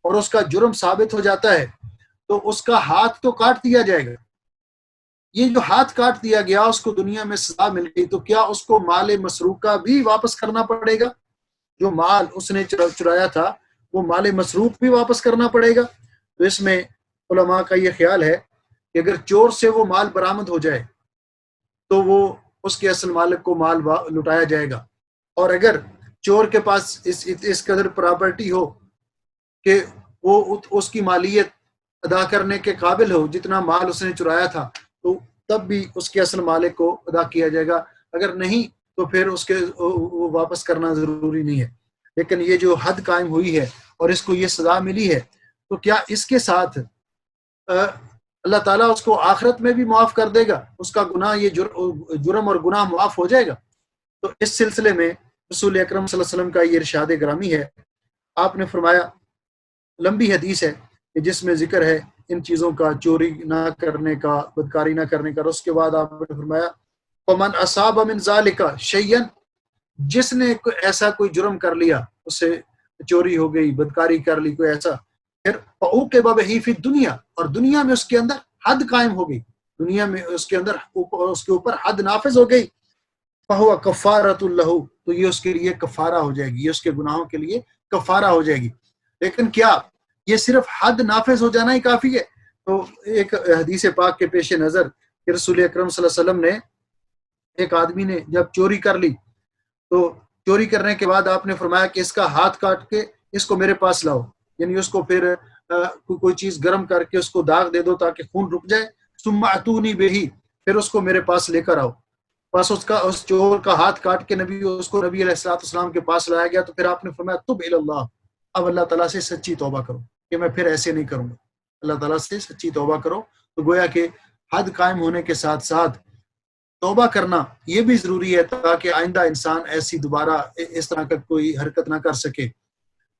اور اس کا جرم ثابت ہو جاتا ہے تو اس کا ہاتھ تو کاٹ دیا جائے گا. یہ جو ہاتھ کاٹ دیا گیا اس کو دنیا میں سزا مل گئی، تو کیا اس کو مال مسروقہ بھی واپس کرنا پڑے گا؟ جو مال اس نے چرایا تھا وہ مال مسروق بھی واپس کرنا پڑے گا. تو اس میں علماء کا یہ خیال ہے کہ اگر چور سے وہ مال برآمد ہو جائے تو وہ اس کے اصل مالک کو مال لٹایا جائے گا، اور اگر چور کے پاس اس قدر پراپرٹی ہو کہ وہ اس کی مالیت ادا کرنے کے قابل ہو جتنا مال اس نے چرایا تھا، تو تب بھی اس کے اصل مالک کو ادا کیا جائے گا، اگر نہیں تو پھر اس کے وہ واپس کرنا ضروری نہیں ہے۔ لیکن یہ جو حد قائم ہوئی ہے اور اس کو یہ سزا ملی ہے، تو کیا اس کے ساتھ اللہ تعالیٰ اس کو آخرت میں بھی معاف کر دے گا؟ اس کا گناہ، یہ جرم اور گناہ معاف ہو جائے گا؟ تو اس سلسلے میں رسول اکرم صلی اللہ علیہ وسلم کا یہ ارشاد گرامی ہے، آپ نے فرمایا، لمبی حدیث ہے کہ جس میں ذکر ہے ان چیزوں کا، چوری نہ کرنے کا، بدکاری نہ کرنے کا، اور اس کے بعد آپ نے فرمایا وَمَنْ أَصَابَ مِنْ ذَلِكَ شَيْئًا، جس نے ایسا کوئی جرم کر لیا، اس سے چوری ہو گئی، بدکاری کر لی کوئی ایسا، پھر فَعُوقِبَ بِهِ فِي الدُّنْيَا، اور دنیا میں اس کے اندر حد قائم ہو گئی، دنیا میں اس کے اندر اس کے اوپر حد نافذ ہو گئی، فَهُوَ كَفَّارَةٌ لَهُ، تو یہ اس کے لیے کفارہ ہو جائے گی، یہ اس کے گناہوں کے لیے کفارہ ہو جائے گی۔ لیکن کیا یہ صرف حد نافذ ہو جانا ہی کافی ہے؟ تو ایک حدیث پاک کے پیش نظر کہ رسول اکرم صلی اللہ علیہ وسلم نے، ایک آدمی نے جب چوری کر لی تو چوری کرنے کے بعد آپ نے فرمایا کہ اس کا ہاتھ کاٹ کے اس کو میرے پاس لاؤ، یعنی اس کو پھر کوئی چیز گرم کر کے اس کو داغ دے دو تاکہ خون رک جائے، ثم اتونی بہی، پھر اس کو میرے پاس لے کر آؤ۔ بس اس چور کا ہاتھ کاٹ کے اس کو نبی علیہ الصلوۃ والسلام کے پاس لایا گیا، تو پھر آپ نے فرمایا تب الی اللہ، اب اللہ تعالیٰ سے سچی توبہ کرو کہ میں پھر ایسے نہیں کروں گا، اللہ تعالیٰ سے سچی توبہ کرو۔ تو گویا کہ حد قائم ہونے کے ساتھ ساتھ توبہ کرنا یہ بھی ضروری ہے تاکہ آئندہ انسان ایسی دوبارہ اس طرح کا کوئی حرکت نہ کر سکے۔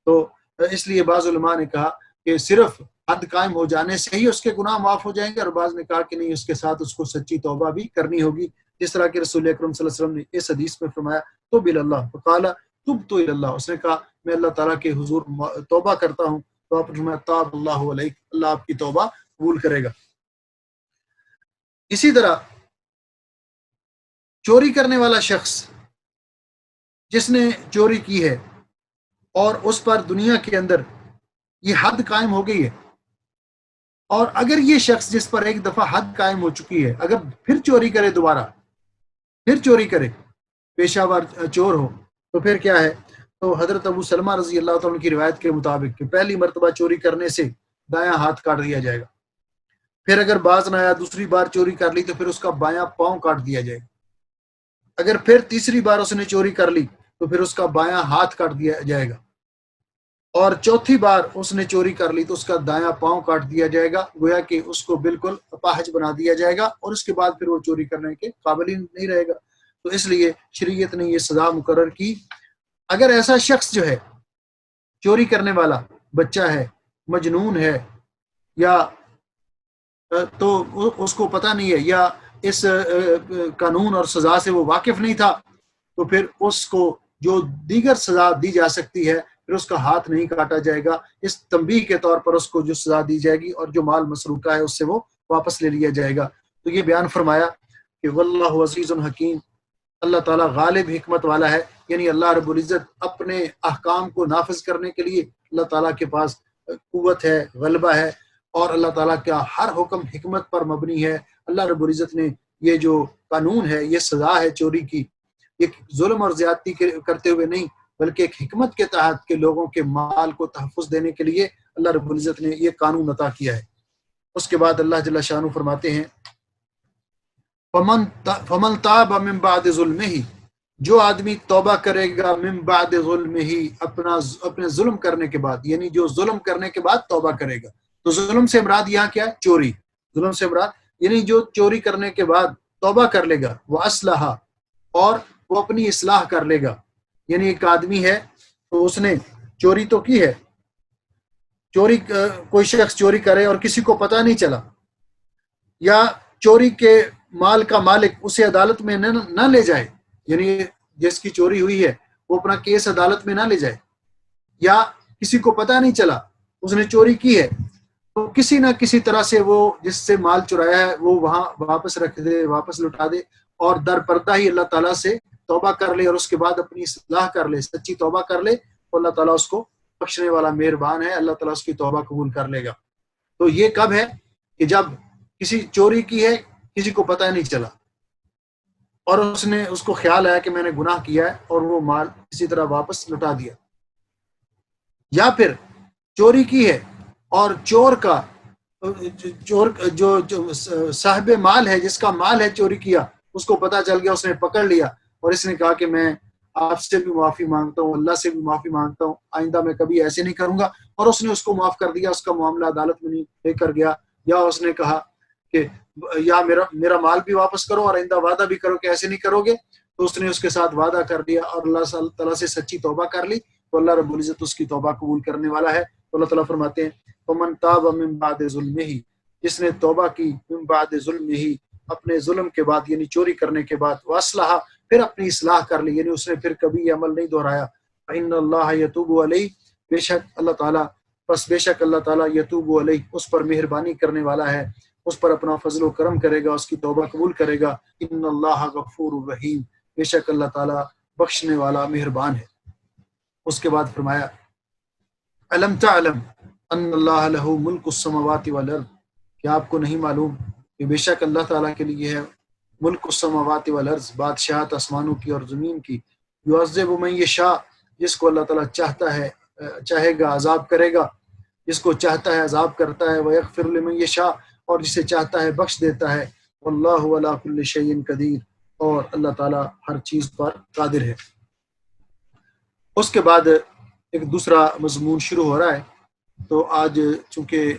تو اس لیے بعض علماء نے کہا کہ صرف حد قائم ہو جانے سے ہی اس کے گناہ معاف ہو جائیں گے، اور بعض نے کہا کہ نہیں، اس کے ساتھ اس کو سچی توبہ بھی کرنی ہوگی، جس طرح کہ رسول اکرم صلی اللہ علیہ وسلم نے اس حدیث میں فرمایا تو بل اللہ فقال تبت الی اللہ، اس نے کہا میں اللہ تعالیٰ کے حضور توبہ کرتا ہوں، تو آپ نے فرمایا تاب اللہ علیک، اللہ آپ کی توبہ قبول کرے گا۔ اسی طرح چوری کرنے والا شخص جس نے چوری کی ہے اور اس پر دنیا کے اندر یہ حد قائم ہو گئی ہے، اور اگر یہ شخص جس پر ایک دفعہ حد قائم ہو چکی ہے اگر پھر چوری کرے، دوبارہ پھر چوری کرے، پیشہ ور چور ہو، تو پھر کیا ہے؟ تو حضرت ابو سلمہ رضی اللہ تعالیٰ کی روایت کے مطابق کہ پہلی مرتبہ چوری کرنے سے دایاں ہاتھ کاٹ دیا جائے گا، پھر اگر باز نہ آیا، دوسری بار چوری کر لی تو پھر اس کا بایاں پاؤں کاٹ دیا جائے گا، اگر پھر تیسری بار اس نے چوری کر لی تو پھر اس کا بایاں ہاتھ کاٹ دیا جائے گا، اور چوتھی بار اس نے چوری کر لی تو اس کا دایاں پاؤں کاٹ دیا جائے گا، گویا کہ اس کو بالکل اپاہج بنا دیا جائے گا، اور اس کے بعد پھر وہ چوری کرنے کے قابل ہی نہیں رہے گا۔ تو اس لیے شریعت نے یہ سزا مقرر کی۔ اگر ایسا شخص جو ہے چوری کرنے والا بچہ ہے، مجنون ہے، یا تو اس کو پتہ نہیں ہے، یا اس قانون اور سزا سے وہ واقف نہیں تھا، تو پھر اس کو جو دیگر سزا دی جا سکتی ہے، پھر اس کا ہاتھ نہیں کاٹا جائے گا، اس تنبیہ کے طور پر اس کو جو سزا دی جائے گی، اور جو مال مسروقہ ہے اس سے وہ واپس لے لیا جائے گا۔ تو یہ بیان فرمایا کہ واللہ عزیز حکیم، اللہ تعالیٰ غالب حکمت والا ہے، یعنی اللہ رب العزت اپنے احکام کو نافذ کرنے کے لیے اللہ تعالیٰ کے پاس قوت ہے، غلبہ ہے، اور اللہ تعالیٰ کا ہر حکم حکمت پر مبنی ہے۔ اللہ رب العزت نے یہ جو قانون ہے، یہ سزا ہے چوری کی، ایک ظلم اور زیادتی کرتے ہوئے نہیں، بلکہ ایک حکمت کے تحت کہ لوگوں کے مال کو تحفظ دینے کے لیے اللہ رب العزت نے یہ قانون عطا کیا ہے۔ اس کے بعد اللہ جل شانہ فرماتے ہیں فمن تاب من بعد ظلمہ، جو آدمی توبہ کرے گا من بعد ظلمہ، اپنے ظلم کرنے کے بعد، یعنی جو ظلم کرنے کے بعد توبہ کرے گا۔ تو ظلم سے مراد یہاں کیا ہے؟ چوری۔ ظلم سے مراد یعنی جو چوری کرنے کے بعد توبہ کر لے گا، وہ اصلح، اور وہ اپنی اصلاح کر لے گا، یعنی ایک آدمی ہے تو اس نے چوری تو کی ہے، کوئی شخص چوری کرے اور کسی کو پتہ نہیں چلا، یا چوری کے مال کا مالک اسے عدالت میں نہ لے جائے، یعنی جس کی چوری ہوئی ہے وہ اپنا کیس عدالت میں نہ لے جائے، یا کسی کو پتہ نہیں چلا اس نے چوری کی ہے، تو کسی نہ کسی طرح سے وہ جس سے مال چرایا ہے وہ وہاں واپس رکھ دے، واپس لٹا دے، اور در پردہ ہی اللہ تعالیٰ سے توبہ کر لے، اور اس کے بعد اپنی اصلاح کر لے، سچی توبہ کر لے، تو اللہ تعالیٰ اس کو بخشنے والا مہربان ہے، اللہ تعالیٰ اس کی توبہ قبول کر لے گا۔ تو یہ کب ہے؟ کہ جب کسی چوری کی ہے، کسی کو پتہ نہیں چلا، اور اس کو خیال آیا کہ میں نے گناہ کیا ہے اور وہ مال اسی طرح واپس لوٹا دیا، یا پھر چوری کی ہے اور چور جو صاحب مال ہے، جس کا مال ہے چوری کیا، اس کو پتہ چل گیا، اس نے پکڑ لیا اور اس نے کہا کہ میں آپ سے بھی معافی مانگتا ہوں، اللہ سے بھی معافی مانگتا ہوں، آئندہ میں کبھی ایسے نہیں کروں گا، اور اس نے اس کو معاف کر دیا، اس کا معاملہ عدالت میں نہیں لے کر گیا، یا اس نے کہا کہ یا میرا مال بھی واپس کرو اور آئندہ وعدہ بھی کرو کہ ایسے نہیں کرو گے، تو اس نے اس کے ساتھ وعدہ کر دیا اور اللہ تعالیٰ سے سچی توبہ کر لی، تو اللہ رب العزت اس کی توبہ قبول کرنے والا ہے۔ تو اللہ تعالیٰ فرماتے ہیں وَمَن تَابَ مِن بَعْدِ ظُلْمِهِ، جس نے توبہ کی من بعد ظلمہ، اپنے ظلم کے بعد یعنی چوری کرنے کے بعد، واصلح پھر اپنی اصلاح کر لی، یعنی اس نے پھر کبھی یہ عمل نہیں دہرایا، فإن اللہ یتوب علیہ، بے شک اللہ تعالیٰ یتوب علیہ اس پر مہربانی کرنے والا ہے، اس پر اپنا فضل و کرم کرے گا، اس کی توبہ قبول کرے گا، ان اللہ غفور الرحیم، بے شک اللہ تعالیٰ بخشنے والا مہربان ہے۔ اس کے بعد فرمایا الم تعلم ان اللہ لہ ملک السماوات والارض، کیا آپ کو نہیں معلوم کہ بے شک اللہ تعالیٰ کے لیے ہے ملک السماوات والارض، بادشاہت آسمانوں کی اور زمین کی، یعذب من یشاء، جس کو اللہ تعالیٰ چاہے گا عذاب کرے گا، جس کو چاہتا ہے عذاب کرتا ہے، ویغفر لمن یشاء، اور جسے چاہتا ہے بخش دیتا ہے، واللہ علی کل شیء قدیر، اور اللہ تعالیٰ ہر چیز پر قادر ہے۔ اس کے بعد ایک دوسرا مضمون شروع ہو رہا ہے، تو آج چونکہ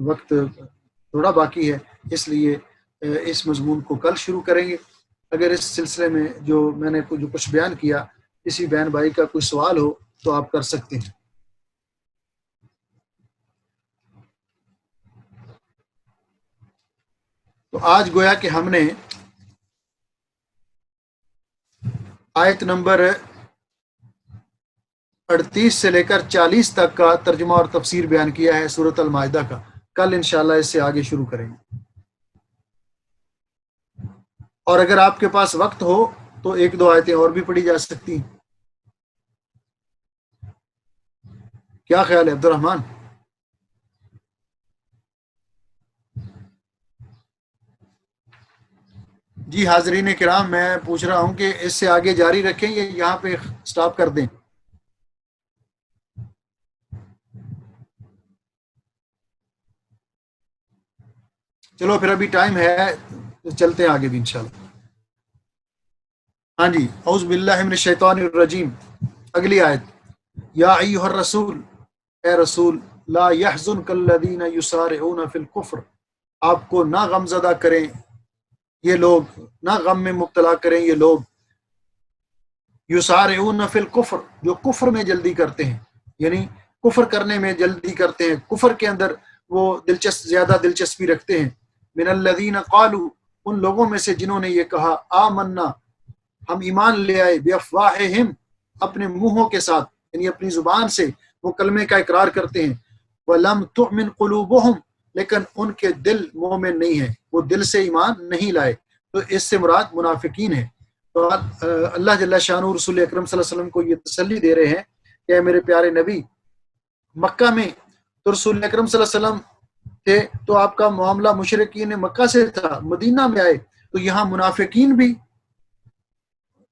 وقت تھوڑا باقی ہے، اس لیے اس مضمون کو کل شروع کریں گے۔ اگر اس سلسلے میں جو میں نے جو کچھ بیان کیا، کسی بہن بھائی کا کوئی سوال ہو تو آپ کر سکتے ہیں۔ تو آج گویا کہ ہم نے آیت نمبر 38 سے لے کر 40 تک کا ترجمہ اور تفسیر بیان کیا ہے سورۃ المائدہ کا۔ کل انشاءاللہ اس سے آگے شروع کریں گے، اور اگر آپ کے پاس وقت ہو تو ایک دو آیتیں اور بھی پڑھی جا سکتی ہیں۔ کیا خیال ہے عبد الرحمن؟ جی حاضرین کرام، میں پوچھ رہا ہوں کہ اس سے آگے جاری رکھیں یا یہاں پہ سٹاپ کر دیں؟ چلو پھر ابھی ٹائم ہے، چلتے ہیں آگے بھی انشاءاللہ۔ ہاں جی، اعوذ باللہ من الشیطان الرجیم، اگلی آیت، یا ایھا الرسول، اے رسول، لا یحزنک الذین یسارعون فی الکفر، آپ کو نہ غم زدہ کریں یہ لوگ، نہ غم میں مبتلا کریں یہ لوگ، یسارعون فی الکفر، جو کفر میں جلدی کرتے ہیں، یعنی کفر کرنے میں جلدی کرتے ہیں، کفر کے اندر وہ زیادہ دلچسپی رکھتے ہیں، من الذین قالوا، ان لوگوں میں سے جنہوں نے یہ کہا، آمنا، ہم ایمان لے آئے، بافواہہم، اپنے منہوں کے ساتھ، یعنی اپنی زبان سے وہ کلمے کا اقرار کرتے ہیں، ولم تؤمن قلوبہم، لیکن ان کے دل مومن نہیں ہیں، وہ دل سے ایمان نہیں لائے، تو اس سے مراد منافقین ہیں۔ تو اللہ جل شانہ رسول اکرم صلی اللہ علیہ وسلم کو یہ تسلی دے رہے ہیں کہ اے میرے پیارے نبی، مکہ میں تو رسول اکرم صلی اللہ علیہ وسلم تھے، تو آپ کا معاملہ مشرکین مکہ سے تھا، مدینہ میں آئے تو یہاں منافقین بھی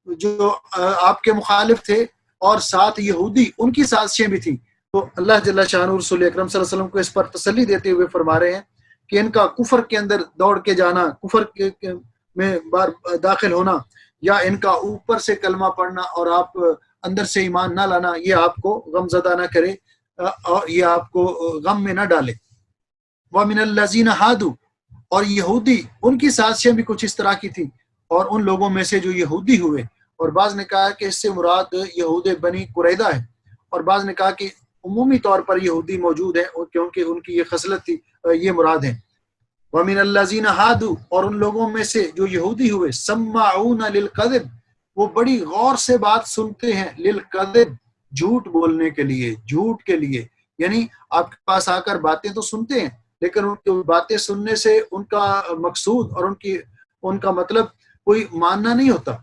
جو آپ کے مخالف تھے، اور ساتھ یہودی، ان کی سازشیں بھی تھیں، تو اللہ جل شانہ رسول اکرم صلی اللہ علیہ وسلم کو اس پر تسلی دیتے ہوئے فرما رہے ہیں کہ ان کا کفر کے اندر دوڑ کے جانا، کفر میں بار داخل ہونا، یا ان کا اوپر سے کلمہ پڑھنا اور آپ اندر سے ایمان نہ لانا، یہ آپ کو غم زدہ نہ کرے اور یہ آپ کو غم میں نہ ڈالے۔ وَمِنَ الَّذِينَ هَادُوا، اور یہودی، ان کی سازشیں بھی کچھ اس طرح کی تھیں، اور ان لوگوں میں سے جو یہودی ہوئے، اور بعض نے کہا کہ اس سے مراد یہود بنی قریظہ ہے، اور بعض نے کہا کہ عمومی طور پر یہودی موجود ہیں کیونکہ ان کی یہ خصلت تھی، یہ مراد ہیں۔ وَمِنَ الَّذِينَ هَادُوا، اور ان لوگوں میں سے جو یہودی ہوئے، سَمَّاعُونَ لِلْكَذِبِ، وہ بڑی غور سے بات سنتے ہیں، لِلْكَذِبِ، جھوٹ بولنے کے لیے، جھوٹ کے لیے، یعنی آپ کے پاس آ کر باتیں تو سنتے ہیں، لیکن ان کی باتیں سننے سے ان کا مقصود اور ان کا مطلب کوئی ماننا نہیں ہوتا،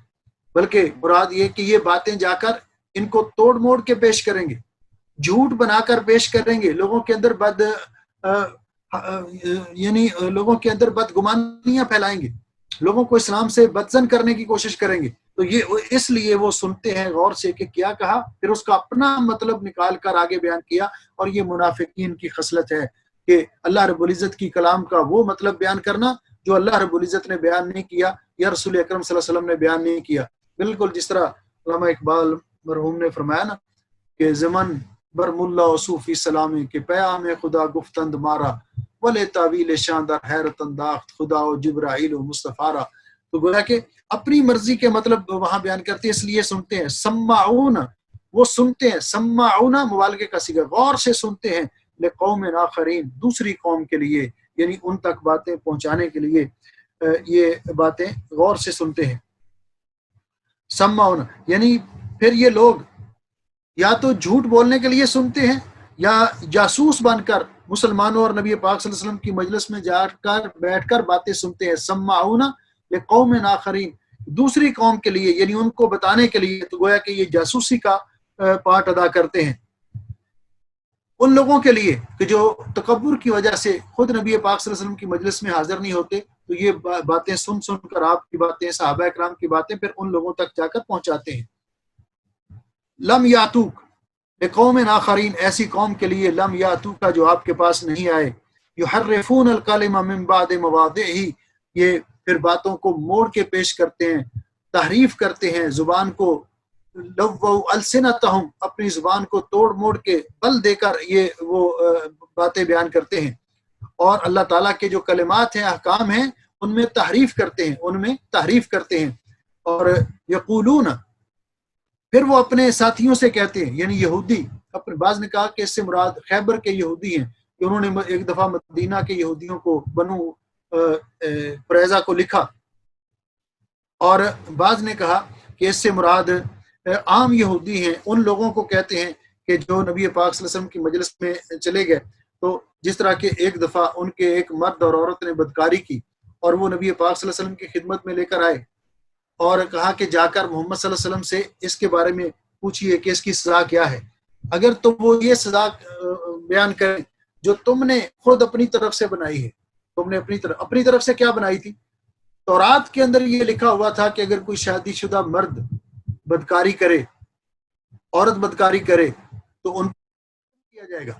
بلکہ مراد یہ کہ یہ باتیں جا کر ان کو توڑ موڑ کے پیش کریں گے، جھوٹ بنا کر پیش کریں گے، لوگوں کے اندر یعنی لوگوں کے اندر بدگمانیاں پھیلائیں گے، لوگوں کو اسلام سے بدزن کرنے کی کوشش کریں گے، تو یہ اس لیے وہ سنتے ہیں غور سے کہ کیا کہا، پھر اس کا اپنا مطلب نکال کر آگے بیان کیا، اور یہ منافقین کی خصلت ہے کہ اللہ رب العزت کی کلام کا وہ مطلب بیان کرنا جو اللہ رب العزت نے بیان نہیں کیا یا رسول اکرم صلی اللہ علیہ وسلم نے بیان نہیں کیا۔ بالکل جس طرح علامہ اقبال مرحوم نے فرمایا نا کہ زمن بر ملا و صوفی سلامی کے پیام خدا گفتند مارا، ولے تعویل شاندار حیرت انداخت خدا و جبرائیل و مصطفیٰ۔ تو گویا کہ اپنی مرضی کے مطلب وہاں بیان کرتے ہیں، اس لیے سنتے ہیں۔ سماعون، وہ سنتے ہیں، سماعون مبالغے کا صیغہ، غور سے سنتے ہیں، لقوم آخرین، دوسری قوم کے لیے، یعنی ان تک باتیں پہنچانے کے لیے یہ باتیں غور سے سنتے ہیں۔ سماعون یعنی پھر یہ لوگ یا تو جھوٹ بولنے کے لیے سنتے ہیں یا جاسوس بن کر مسلمانوں اور نبی پاک صلی اللہ علیہ وسلم کی مجلس میں جا کر بیٹھ کر باتیں سنتے ہیں۔ سماعون لقوم آخرین، دوسری قوم کے لیے، یعنی ان کو بتانے کے لیے، تو گویا کہ یہ جاسوسی کا پارٹ ادا کرتے ہیں ان لوگوں کے لیے کہ جو تکبر کی وجہ سے خود نبی پاک صلی اللہ علیہ وسلم کی مجلس میں حاضر نہیں ہوتے، تو یہ باتیں سن سن کر آپ کی باتیں، صحابہ کرام کی باتیں پھر ان لوگوں تک جا کر پہنچاتے ہیں۔ لم یاتوک لقوم آخرین، ایسی قوم کے لیے، لم یاتوک کا جو آپ کے پاس نہیں آئے، یحرفون الکلم من بعد مواضعہ، یہ پھر باتوں کو موڑ کے پیش کرتے ہیں، تحریف کرتے ہیں، زبان کو لووا السنتہم، اپنی زبان کو توڑ موڑ کے بل دے کر یہ وہ باتیں بیان کرتے ہیں، اور اللہ تعالیٰ کے جو کلمات ہیں، احکام ہیں، ان میں تحریف کرتے ہیں، ان میں تحریف کرتے ہیں۔ اور یقولون، پھر وہ اپنے ساتھیوں سے کہتے ہیں، یعنی یہودی، اپنے بعض نے کہا کہ اس سے مراد خیبر کے یہودی ہیں کہ انہوں نے ایک دفعہ مدینہ کے یہودیوں کو، بنو قریظہ کو لکھا، اور بعض نے کہا کہ اس سے مراد عام یہودی ہیں، ان لوگوں کو کہتے ہیں کہ جو نبی پاک صلی اللہ علیہ وسلم کی مجلس میں چلے گئے، تو جس طرح کہ ایک دفعہ ان کے ایک مرد اور عورت نے بدکاری کی، اور وہ نبی پاک صلی اللہ علیہ وسلم کی خدمت میں لے کر آئے اور کہا کہ جا کر محمد صلی اللہ علیہ وسلم سے اس کے بارے میں پوچھئے کہ اس کی سزا کیا ہے، اگر تم وہ یہ سزا بیان کریں جو تم نے خود اپنی طرف سے بنائی ہے۔ تم نے اپنی طرف سے کیا بنائی تھی؟ تورات کے اندر یہ لکھا ہوا تھا کہ اگر کوئی شادی شدہ مرد بدکاری کرے، عورت بدکاری کرے، تو ان کو کیا جائے گا۔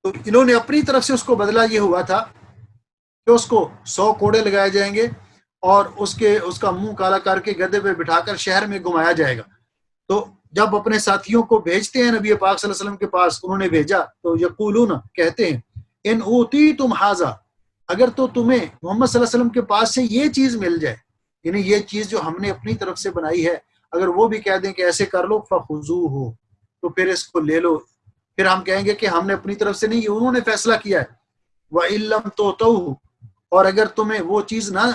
تو انہوں نے اپنی طرف سے اس کو بدلہ یہ ہوا تھا کہ اس کو 100 کوڑے لگائے جائیں گے اور اس کا منہ کالا کر کے گدھے پہ بٹھا کر شہر میں گھمایا جائے گا۔ تو جب اپنے ساتھیوں کو بھیجتے ہیں نبی پاک صلی اللہ علیہ وسلم کے پاس، انہوں نے بھیجا تو یقولون، کہتے ہیں، ان اوتیتم ھذا، اگر تو تمہیں محمد صلی اللہ علیہ وسلم کے پاس سے یہ چیز مل جائے، یعنی یہ چیز جو ہم نے اپنی طرف سے بنائی ہے، اگر وہ بھی کہہ دیں کہ ایسے کر لو، فخذوہ، تو پھر اس کو لے لو۔ پھر ہم کہیں گے کہ ہم نے اپنی طرف سے نہیں، انہوں نے فیصلہ کیا ہے۔ وَإِن لَّمْ تُؤْتُوهُ، اور اگر تمہیں وہ چیز نہ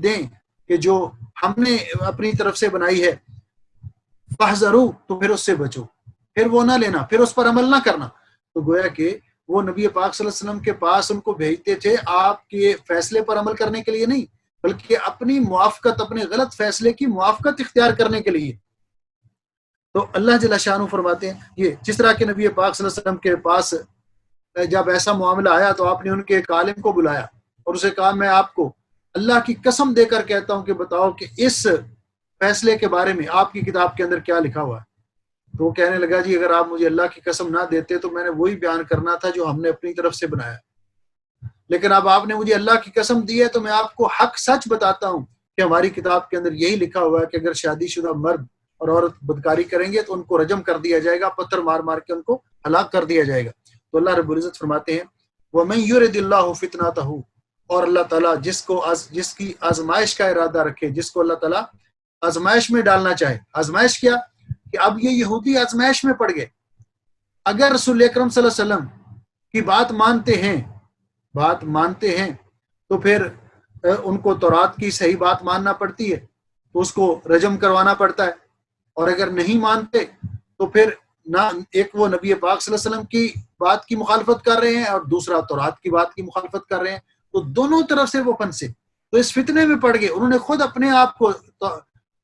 دیں کہ جو ہم نے اپنی طرف سے بنائی ہے، فَاحْذَرُوا، تو پھر اس سے بچو، پھر وہ نہ لینا، پھر اس پر عمل نہ کرنا۔ تو گویا کہ وہ نبی پاک صلی اللہ علیہ وسلم کے پاس ان کو بھیجتے تھے آپ کے فیصلے پر عمل کرنے کے لیے نہیں، بلکہ اپنی موافقت، اپنے غلط فیصلے کی موافقت اختیار کرنے کے لیے۔ تو اللہ جل شانہ فرماتے ہیں، یہ جس طرح کے نبی پاک صلی اللہ علیہ وسلم کے پاس جب ایسا معاملہ آیا تو آپ نے ان کے ایک عالم کو بلایا اور اسے کہا، میں آپ کو اللہ کی قسم دے کر کہتا ہوں کہ بتاؤ کہ اس فیصلے کے بارے میں آپ کی کتاب کے اندر کیا لکھا ہوا ہے۔ تو وہ کہنے لگا، جی اگر آپ مجھے اللہ کی قسم نہ دیتے تو میں نے وہی بیان کرنا تھا جو ہم نے اپنی طرف سے بنایا، لیکن اب آپ نے مجھے اللہ کی قسم دی ہے تو میں آپ کو حق سچ بتاتا ہوں کہ ہماری کتاب کے اندر یہی لکھا ہوا ہے کہ اگر شادی شدہ مرد اور عورت بدکاری کریں گے تو ان کو رجم کر دیا جائے گا، پتھر مار مار کے ان کو ہلاک کر دیا جائے گا۔ تو اللہ رب العزت فرماتے ہیں، وَمَن يُرِدِ اللَّهُ فِتْنَتَهُ، اور اللہ تعالیٰ جس کی آزمائش کا ارادہ رکھے، جس کو اللہ تعالیٰ آزمائش میں ڈالنا چاہے۔ آزمائش کیا؟ کہ اب یہ یہودی آزمائش میں پڑ گئے، اگر رسول اکرم صلی اللہ علیہ وسلم کی بات مانتے ہیں تو پھر ان کو تورات کی صحیح بات ماننا پڑتی ہے، تو اس کو رجم کروانا پڑتا ہے، اور اگر نہیں مانتے تو پھر نہ ایک وہ نبی پاک صلی اللہ علیہ وسلم کی بات کی مخالفت کر رہے ہیں اور دوسرا تورات کی بات کی مخالفت کر رہے ہیں، تو دونوں طرف سے وہ پھنسے، تو اس فتنے میں پڑ گئے۔ انہوں نے خود اپنے آپ کو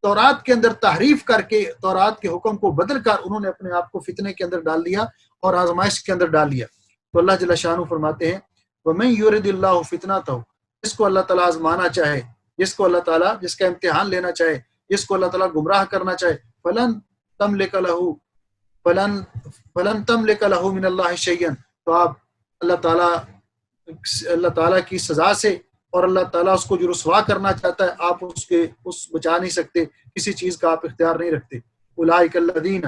تورات کے اندر تحریف کر کے، تورات کے حکم کو بدل کر انہوں نے اپنے آپ کو فتنے کے اندر ڈال دیا اور آزمائش کے اندر ڈال دیا۔ تو اللہ جل شانہ فرماتے ہیں، وَمَن يُرِدِ اللَّهُ فِتْنَتَهُ، جس کو اللہ تعالیٰ آزمانا چاہے، جس کو اللہ تعالیٰ جس کا امتحان لینا چاہے، جس کو اللہ تعالیٰ گمراہ کرنا چاہے، فَلَن تَمْلِكَ لَهُ فلن فلن تملک لہ من اللہ شیئا، تو آپ اللہ تعالیٰ کی سزا سے، اور اللہ تعالیٰ اس کو جو رسوا کرنا چاہتا ہے آپ اس بچا نہیں سکتے، کسی چیز کا آپ اختیار نہیں رکھتے۔ اولئک الذین،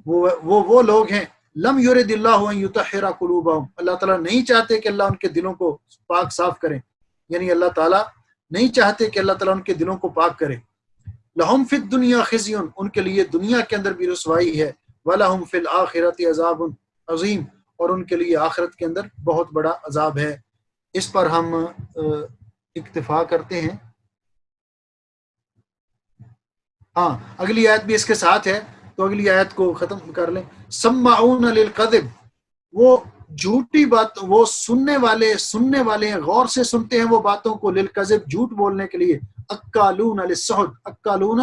وہ لوگ ہیں، لم یرد اللہ ان یطہر قلوبہم، اللہ تعالیٰ نہیں چاہتے کہ اللہ ان کے دلوں کو پاک صاف کریں، یعنی اللہ تعالیٰ نہیں چاہتے کہ اللہ تعالیٰ ان کے دلوں کو پاک کرے۔ لہم فی الدنیا خزی، ان کے لیے دنیا کے اندر بھی رسوائی ہے، وَلَهُمْ فِي الْآخِرَةِ عَذَابٌ عظیم، اور ان کے لیے آخرت کے اندر بہت بڑا عذاب ہے۔ اس پر ہم اکتفا کرتے ہیں۔ ہاں، اگلی آیت بھی اس کے ساتھ ہے، تو اگلی آیت کو ختم کر لیں۔ سماعون للکذب، وہ جھوٹی بات، وہ سننے والے ہیں، غور سے سنتے ہیں وہ باتوں کو، للکذب جھوٹ بولنے کے لیے، اکالون للسحت، اکالون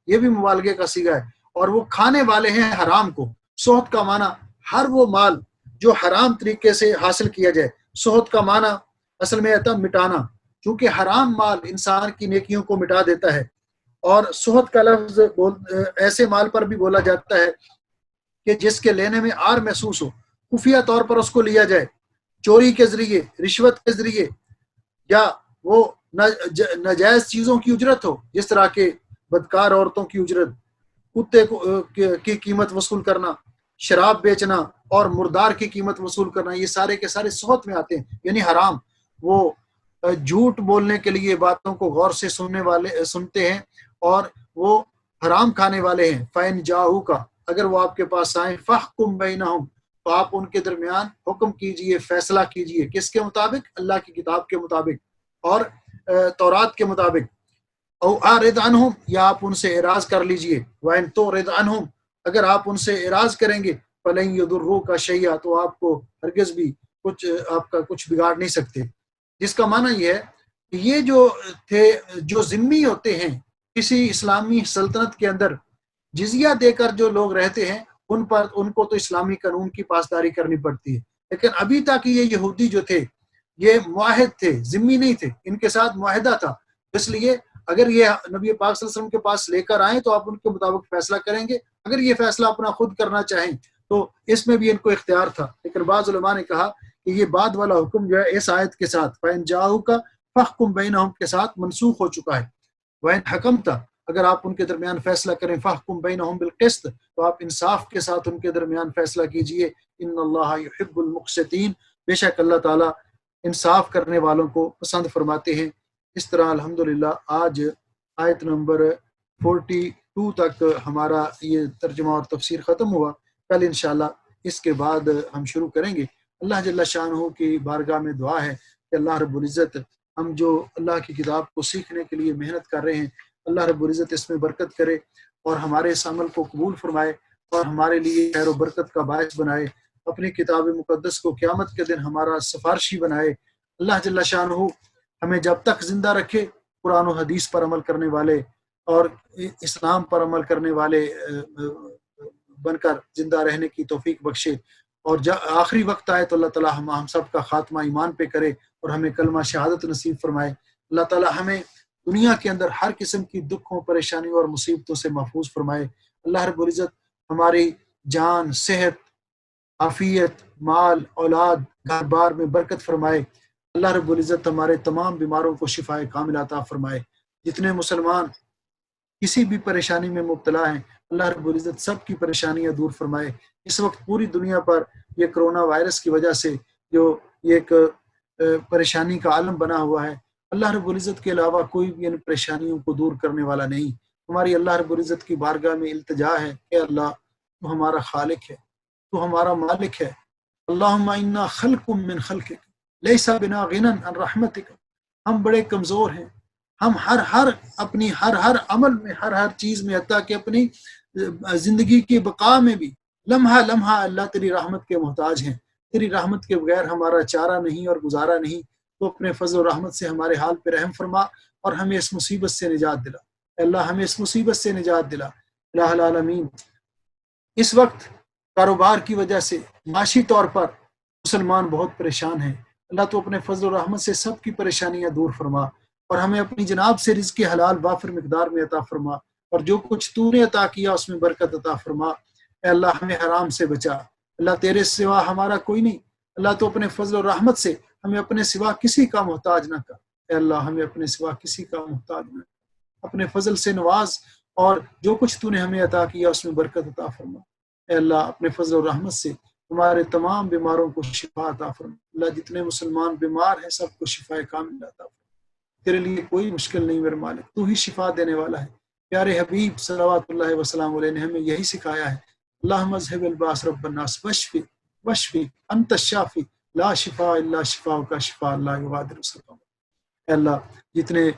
یہ بھی مبالغے کا صیغہ ہے، اور وہ کھانے والے ہیں حرام کو۔ سحت کا معنی ہر وہ مال جو حرام طریقے سے حاصل کیا جائے، سحت کا معنی اصل میں آتا مٹانا، چونکہ حرام مال انسان کی نیکیوں کو مٹا دیتا ہے، اور سحت کا لفظ ایسے مال پر بھی بولا جاتا ہے کہ جس کے لینے میں آر محسوس ہو، خفیہ طور پر اس کو لیا جائے، چوری کے ذریعے، رشوت کے ذریعے، یا وہ ناجائز چیزوں کی اجرت ہو، جس طرح کے بدکار عورتوں کی اجرت، کتے کی قیمت وصول کرنا، شراب بیچنا اور مردار کی قیمت وصول کرنا، یہ سارے کے سارے سحت میں آتے ہیں، یعنی حرام۔ وہ جھوٹ بولنے کے لیے باتوں کو غور سے سنتے ہیں، اور وہ حرام کھانے والے ہیں۔ فَإِنْ جَاءُوكَ، اگر وہ آپ کے پاس آئیں، فَاحْكُم بَيْنَهُمْ، تو آپ ان کے درمیان حکم کیجئے، فیصلہ کیجئے، کس کے مطابق؟ اللہ کی کتاب کے مطابق اور تورات کے مطابق۔ او اعرض عنہم، یا آپ ان سے اعراض کر لیجئے، وَإِن تُعْرِضْ عنہم، اگر آپ ان سے اعراض کریں گے، فَلَن يَضُرُّوكَ شَيْئًا، تو آپ کو ہرگز بھی آپ کا کچھ بگاڑ نہیں سکتے۔ جس کا معنی یہ ہے کہ یہ جو ذمہ ہوتے ہیں کسی اسلامی سلطنت کے اندر، جزیہ دے کر جو لوگ رہتے ہیں، ان کو تو اسلامی قانون کی پاسداری کرنی پڑتی ہے، لیکن ابھی تک یہ یہودی جو تھے یہ معاہد تھے، ذمہ نہیں تھے، ان کے ساتھ معاہدہ تھا، اس لیے اگر یہ نبی پاک صلی اللہ علیہ وسلم کے پاس لے کر آئیں تو آپ ان کے مطابق فیصلہ کریں گے، اگر یہ فیصلہ اپنا خود کرنا چاہیں تو اس میں بھی ان کو اختیار تھا، لیکن بعض علماء نے کہا کہ یہ بعد والا حکم جو ہے اس آیت کے ساتھ فَإِنْ جَاءُوكَ فَاحْكُم بَيْنَهُمْ کے ساتھ منسوخ ہو چکا ہے۔ وَإِنْ حَكَمْتَ، اگر آپ ان کے درمیان فیصلہ کریں، فَاحْكُم بَيْنَهُمْ بِالْقِسْطِ، تو آپ انصاف کے ساتھ ان کے درمیان فیصلہ کیجئے، إِنَّ اللَّهَ يُحِبُّ الْمُقْسِطِينَ، بے شک اللہ تعالیٰ انصاف کرنے والوں کو پسند فرماتے ہیں۔ اس طرح الحمدللہ آج آیت نمبر 42 تک ہمارا یہ ترجمہ اور تفسیر ختم ہوا۔ کل انشاءاللہ اس کے بعد ہم شروع کریں گے۔ اللہ جل شانہ کی بارگاہ میں دعا ہے کہ اللہ رب العزت ہم جو اللہ کی کتاب کو سیکھنے کے لیے محنت کر رہے ہیں، اللہ رب العزت اس میں برکت کرے اور ہمارے اس عمل کو قبول فرمائے اور ہمارے لیے خیر و برکت کا باعث بنائے، اپنی کتاب مقدس کو قیامت کے دن ہمارا سفارشی بنائے۔ اللہ جل شانہ ہمیں جب تک زندہ رکھے قرآن و حدیث پر عمل کرنے والے اور اسلام پر عمل کرنے والے بن کر زندہ رہنے کی توفیق بخشے، اور جب آخری وقت آئے تو اللہ تعالیٰ ہم سب کا خاتمہ ایمان پہ کرے اور ہمیں کلمہ شہادت نصیب فرمائے۔ اللہ تعالیٰ ہمیں دنیا کے اندر ہر قسم کی دکھوں، پریشانیوں اور مصیبتوں سے محفوظ فرمائے۔ اللہ رب العزت ہماری جان، صحت، عافیت، مال، اولاد، گھر بار میں برکت فرمائے۔ اللہ رب العزت ہمارے تمام بیماروں کو شفائے کامل عطا فرمائے۔ جتنے مسلمان کسی بھی پریشانی میں مبتلا ہیں، اللہ رب العزت سب کی پریشانیاں دور فرمائے۔ اس وقت پوری دنیا پر یہ کرونا وائرس کی وجہ سے جو ایک پریشانی کا عالم بنا ہوا ہے، اللہ رب العزت کے علاوہ کوئی بھی ان پریشانیوں کو دور کرنے والا نہیں۔ ہماری اللہ رب العزت کی بارگاہ میں التجا ہے کہ اللہ تو ہمارا خالق ہے، تو ہمارا مالک ہے۔ اللہم انا خلق من خلقک لیس بنا غنی عن رحمتک، ہم بڑے کمزور ہیں، ہم ہر اپنی ہر عمل میں، ہر چیز میں، حتیٰ کہ اپنی زندگی کی بقا میں بھی لمحہ لمحہ اللہ تیری رحمت کے محتاج ہیں، تیری رحمت کے بغیر ہمارا چارہ نہیں اور گزارا نہیں، تو اپنے فضل و رحمت سے ہمارے حال پہ رحم فرما اور ہمیں اس مصیبت سے نجات دلا۔ اللہ ہمیں اس مصیبت سے نجات دلا الہ العالمین۔ اس وقت کاروبار کی وجہ سے معاشی طور پر مسلمان بہت پریشان ہیں، اللہ تو اپنے فضل و رحمت سے سب کی پریشانیاں دور فرما، اور ہمیں اپنی جناب سے رزق حلال وافر مقدار میں عطا فرما، اور جو کچھ تو نے عطا کیا اس میں برکت عطا فرما۔ اے اللہ ہمیں حرام سے بچا، اللہ تیرے سوا ہمارا کوئی نہیں، اللہ تو اپنے فضل و رحمت سے ہمیں اپنے سوا کسی کا محتاج نہ کر، اے اللہ ہمیں اپنے سوا کسی کا محتاج نہ کر، اپنے فضل سے نواز، اور جو کچھ تو نے ہمیں عطا کیا اس میں برکت عطا فرما۔ اے اللہ اپنے فضل و رحمت سے ہمارے تمام بیماروں کو شفا عطا فرما، اللہ جتنے مسلمان بیمار ہیں سب کو شفا کامل عطا فرما، تیرے لیے کوئی مشکل نہیں میرے مالک، تو ہی شفا دینے والا ہے۔ پیارے حبیب صلوات اللہ وسلم علیہ نے ہمیں یہی سکھایا ہے، اللہم اذھب الباس رب الناس واشفی واشفی انت الشافی لا شفاء الا شفاءک شفاء لا یغادر سقما۔ اے اللہ جتنے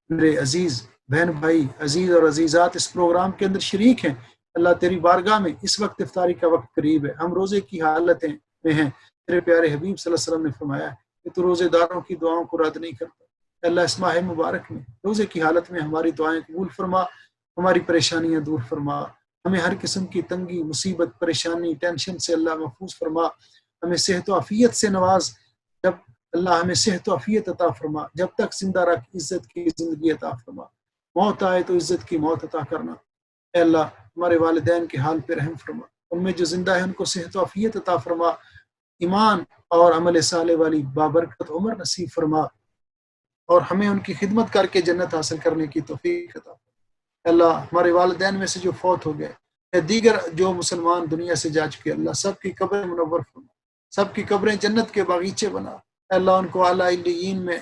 میرے عزیز بہن بھائی، عزیز اور عزیزات اس پروگرام کے اندر شریک ہیں، اللہ تیری بارگاہ میں اس وقت افطاری کا وقت قریب ہے، ہم روزے کی حالتیں میں ہیں، تیرے پیارے حبیب صلی اللہ علیہ وسلم نے فرمایا ہے کہ تو روزے داروں کی دعاؤں کو رد نہیں کرتا۔ اے اللہ اس ماہ مبارک میں روزے کی حالت میں ہماری دعائیں قبول فرما، ہماری پریشانیاں دور فرما، ہمیں ہر قسم کی تنگی، مصیبت، پریشانی، ٹینشن سے اللہ محفوظ فرما، ہمیں صحت و عافیت سے نواز، جب اللہ ہمیں صحت و عافیت عطا فرما، جب تک زندہ رکھ عزت کی زندگی عطا فرما، موت آئے تو عزت کی موت عطا کرنا۔ اے اللہ ہمارے والدین کے حال پہ رحم فرما، ان میں جو زندہ ہے ان کو صحت و عافیت عطا فرما، ایمان اور عمل صالح والی بابرکت عمر نصیب فرما، اور ہمیں ان کی خدمت کر کے جنت حاصل کرنے کی توفیق عطا فرما۔ اے اللہ ہمارے والدین میں سے جو فوت ہو گئے یا دیگر جو مسلمان دنیا سے جا چکے، اللہ سب کی قبریں منور فرما، سب کی قبریں جنت کے باغیچے بنا۔ اے اللہ ان کو اعلیٰ علیین میں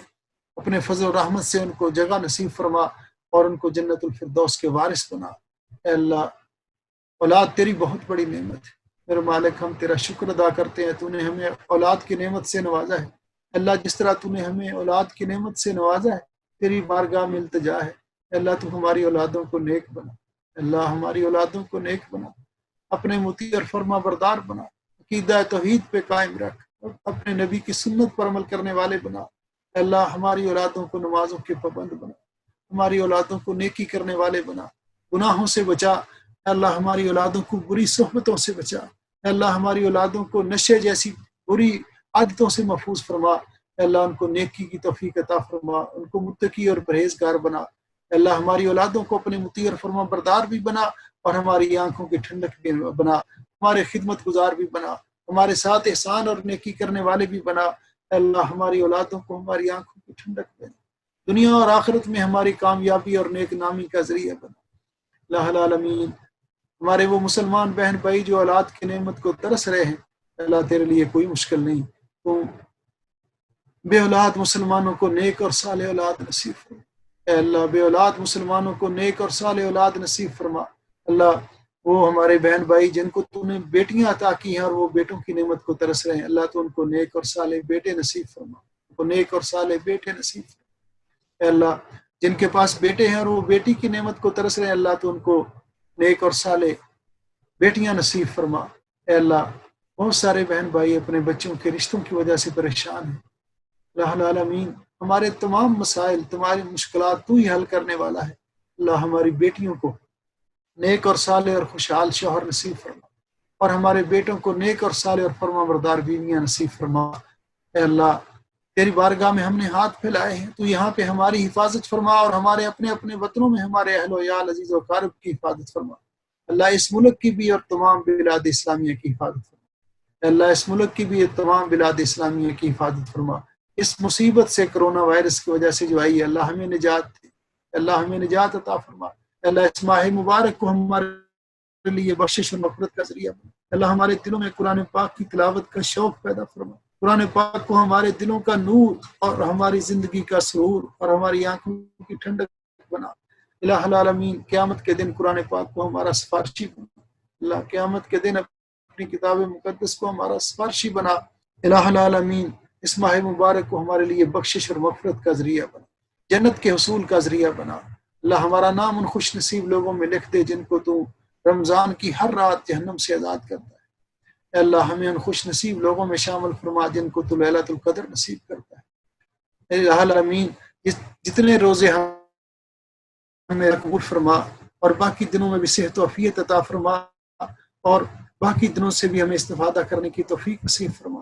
اپنے فضل و رحمت سے ان کو جگہ نصیب فرما، اور ان کو جنت الفردوس کے وارث بنا۔ اے اللہ اولاد تیری بہت بڑی نعمت ہے میرے مالک، ہم تیرا شکر ادا کرتے ہیں، تو نے ہمیں اولاد کی نعمت سے نوازا ہے۔ اللہ جس طرح تو نے ہمیں اولاد کی نعمت سے نوازا ہے، تیری بارگاہ میں التجا ہے، اللہ تو ہماری اولادوں کو نیک بنا، اللہ ہماری اولادوں کو نیک بنا، اپنے مطیع اور فرما بردار بنا، عقیدہ توحید پہ قائم رکھ، اپنے نبی کی سنت پر عمل کرنے والے بنا۔ اللہ ہماری اولادوں کو نمازوں کے پابند بنا، ہماری اولادوں کو نیکی کرنے والے بنا، گناہوں سے بچا۔ اللہ ہماری اولادوں کو بری صحبتوں سے بچا، اللہ ہماری اولادوں کو نشے جیسی بری عادتوں سے محفوظ فرما، اللہ ان کو نیکی کی توفیق عطا فرما، ان کو متقی اور پرہیزگار بنا۔ اللہ ہماری اولادوں کو اپنے مطیع اور فرما بردار بھی بنا، اور ہماری آنکھوں کی ٹھنڈک بھی بنا، ہمارے خدمت گزار بھی بنا، ہمارے ساتھ احسان اور نیکی کرنے والے بھی بنا۔ اللہ ہماری اولادوں کو ہماری آنکھوں کی ٹھنڈک بنا، دنیا اور آخرت میں ہماری کامیابی اور نیک نامی کا ذریعہ بنا۔ اللہ العالمین ہمارے وہ مسلمان بہن بھائی جو اولاد کی نعمت کو ترس رہے ہیں، اللہ تیرے لیے کوئی مشکل نہیں، تو بے اولاد مسلمانوں کو نیک اور صالح اولاد نصیب فرما۔ اے اللہ بے اولاد مسلمانوں کو نیک اور صالح اولاد نصیب فرما۔ اللہ وہ ہمارے بہن بھائی جن کو تو نے بیٹیاں عطا کی ہیں اور وہ بیٹوں کی نعمت کو ترس رہے ہیں، اللہ تو ان کو نیک اور صالح بیٹے نصیب فرما، ان کو نیک اور صالح بیٹے نصیب فرما۔ اے اللہ جن کے پاس بیٹے ہیں اور وہ بیٹی کی نعمت کو ترس رہے ہیں، اللہ تو ان کو نیک اور صالح بیٹیاں نصیب فرما۔ اے اللہ بہت سارے بہن بھائی اپنے بچوں کے رشتوں کی وجہ سے پریشان ہیں، اللہ العالمین ہمارے تمام مسائل، تمہاری مشکلات تو ہی حل کرنے والا ہے۔ اللہ ہماری بیٹیوں کو نیک اور صالح اور خوشحال شوہر نصیب فرما، اور ہمارے بیٹوں کو نیک اور صالح اور فرما بردار بیویاں نصیب فرما۔ اے اللہ تیری بارگاہ میں ہم نے ہاتھ پھیلائے ہیں، تو یہاں پہ ہماری حفاظت فرما، اور ہمارے اپنے اپنے وطنوں میں ہمارے اہل و عیال عزیز و اقارب کی حفاظت فرما۔ اللہ اس ملک کی بھی اور تمام بلاد اسلامیہ کی حفاظت فرما۔ اللہ اس ملک کی بھی اور تمام بلاد اسلامیہ کی حفاظت فرما۔ اس مصیبت سے کرونا وائرس کی وجہ سے جو آئی، اللہ ہمیں نجات دے، اللہ ہمیں نجات عطا فرما۔ اللہ اس ماہ مبارک کو ہمارے لیے بخشش اور مغفرت کا ذریعہ بنا۔ اللہ ہمارے دلوں میں قرآن پاک کی تلاوت کا شوق پیدا فرما، قرآن پاک کو ہمارے دلوں کا نور اور ہماری زندگی کا سرور اور ہماری آنکھوں کی ٹھنڈک بنا۔ الہ العالمین قیامت کے دن قرآن پاک کو ہمارا سفارشی بنا، اللہ قیامت کے دن اپنی کتاب مقدس کو ہمارا سفارشی بنا۔ الہ العالمین اس ماہ مبارک کو ہمارے لیے بخشش اور مغفرت کا ذریعہ بنا، جنت کے حصول کا ذریعہ بنا۔ اللہ ہمارا نام ان خوش نصیب لوگوں میں لکھ دے جن کو تو رمضان کی ہر رات جہنم سے آزاد کرتا ہے۔ اے اللہ ہمیں ان خوش نصیب لوگوں میں شامل فرما جن کو تو لیلۃ القدر نصیب کرتا ہے۔ اے العالمین جتنے روزے ہمیں قبول فرما، اور باقی دنوں میں بھی صحت و عافیت عطا فرما، اور باقی دنوں سے بھی ہمیں استفادہ کرنے کی توفیق نصیب فرما۔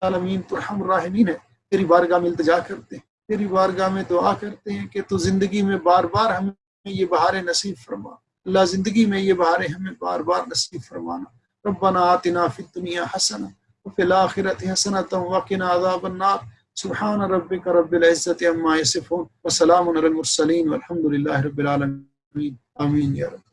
العالمین تو ارحم الراحمین ہے، تیری بارگاہ میں التجا کرتے ہیں، تیری بارگاہ میں دعا کرتے ہیں کہ تو زندگی میں بار بار ہمیں یہ بہاریں نصیب فرما، اللہ زندگی میں یہ بہاریں ہمیں بار بار نصیب فرمانا۔ ربنا آتنا فی الدنیا حسنہ وفی الآخرۃ حسنۃ وقنا عذاب النار، سبحان ربک رب العزۃ عما یصفون وسلام علی المرسلین والحمد للہ رب العالمین، آمین یا رب۔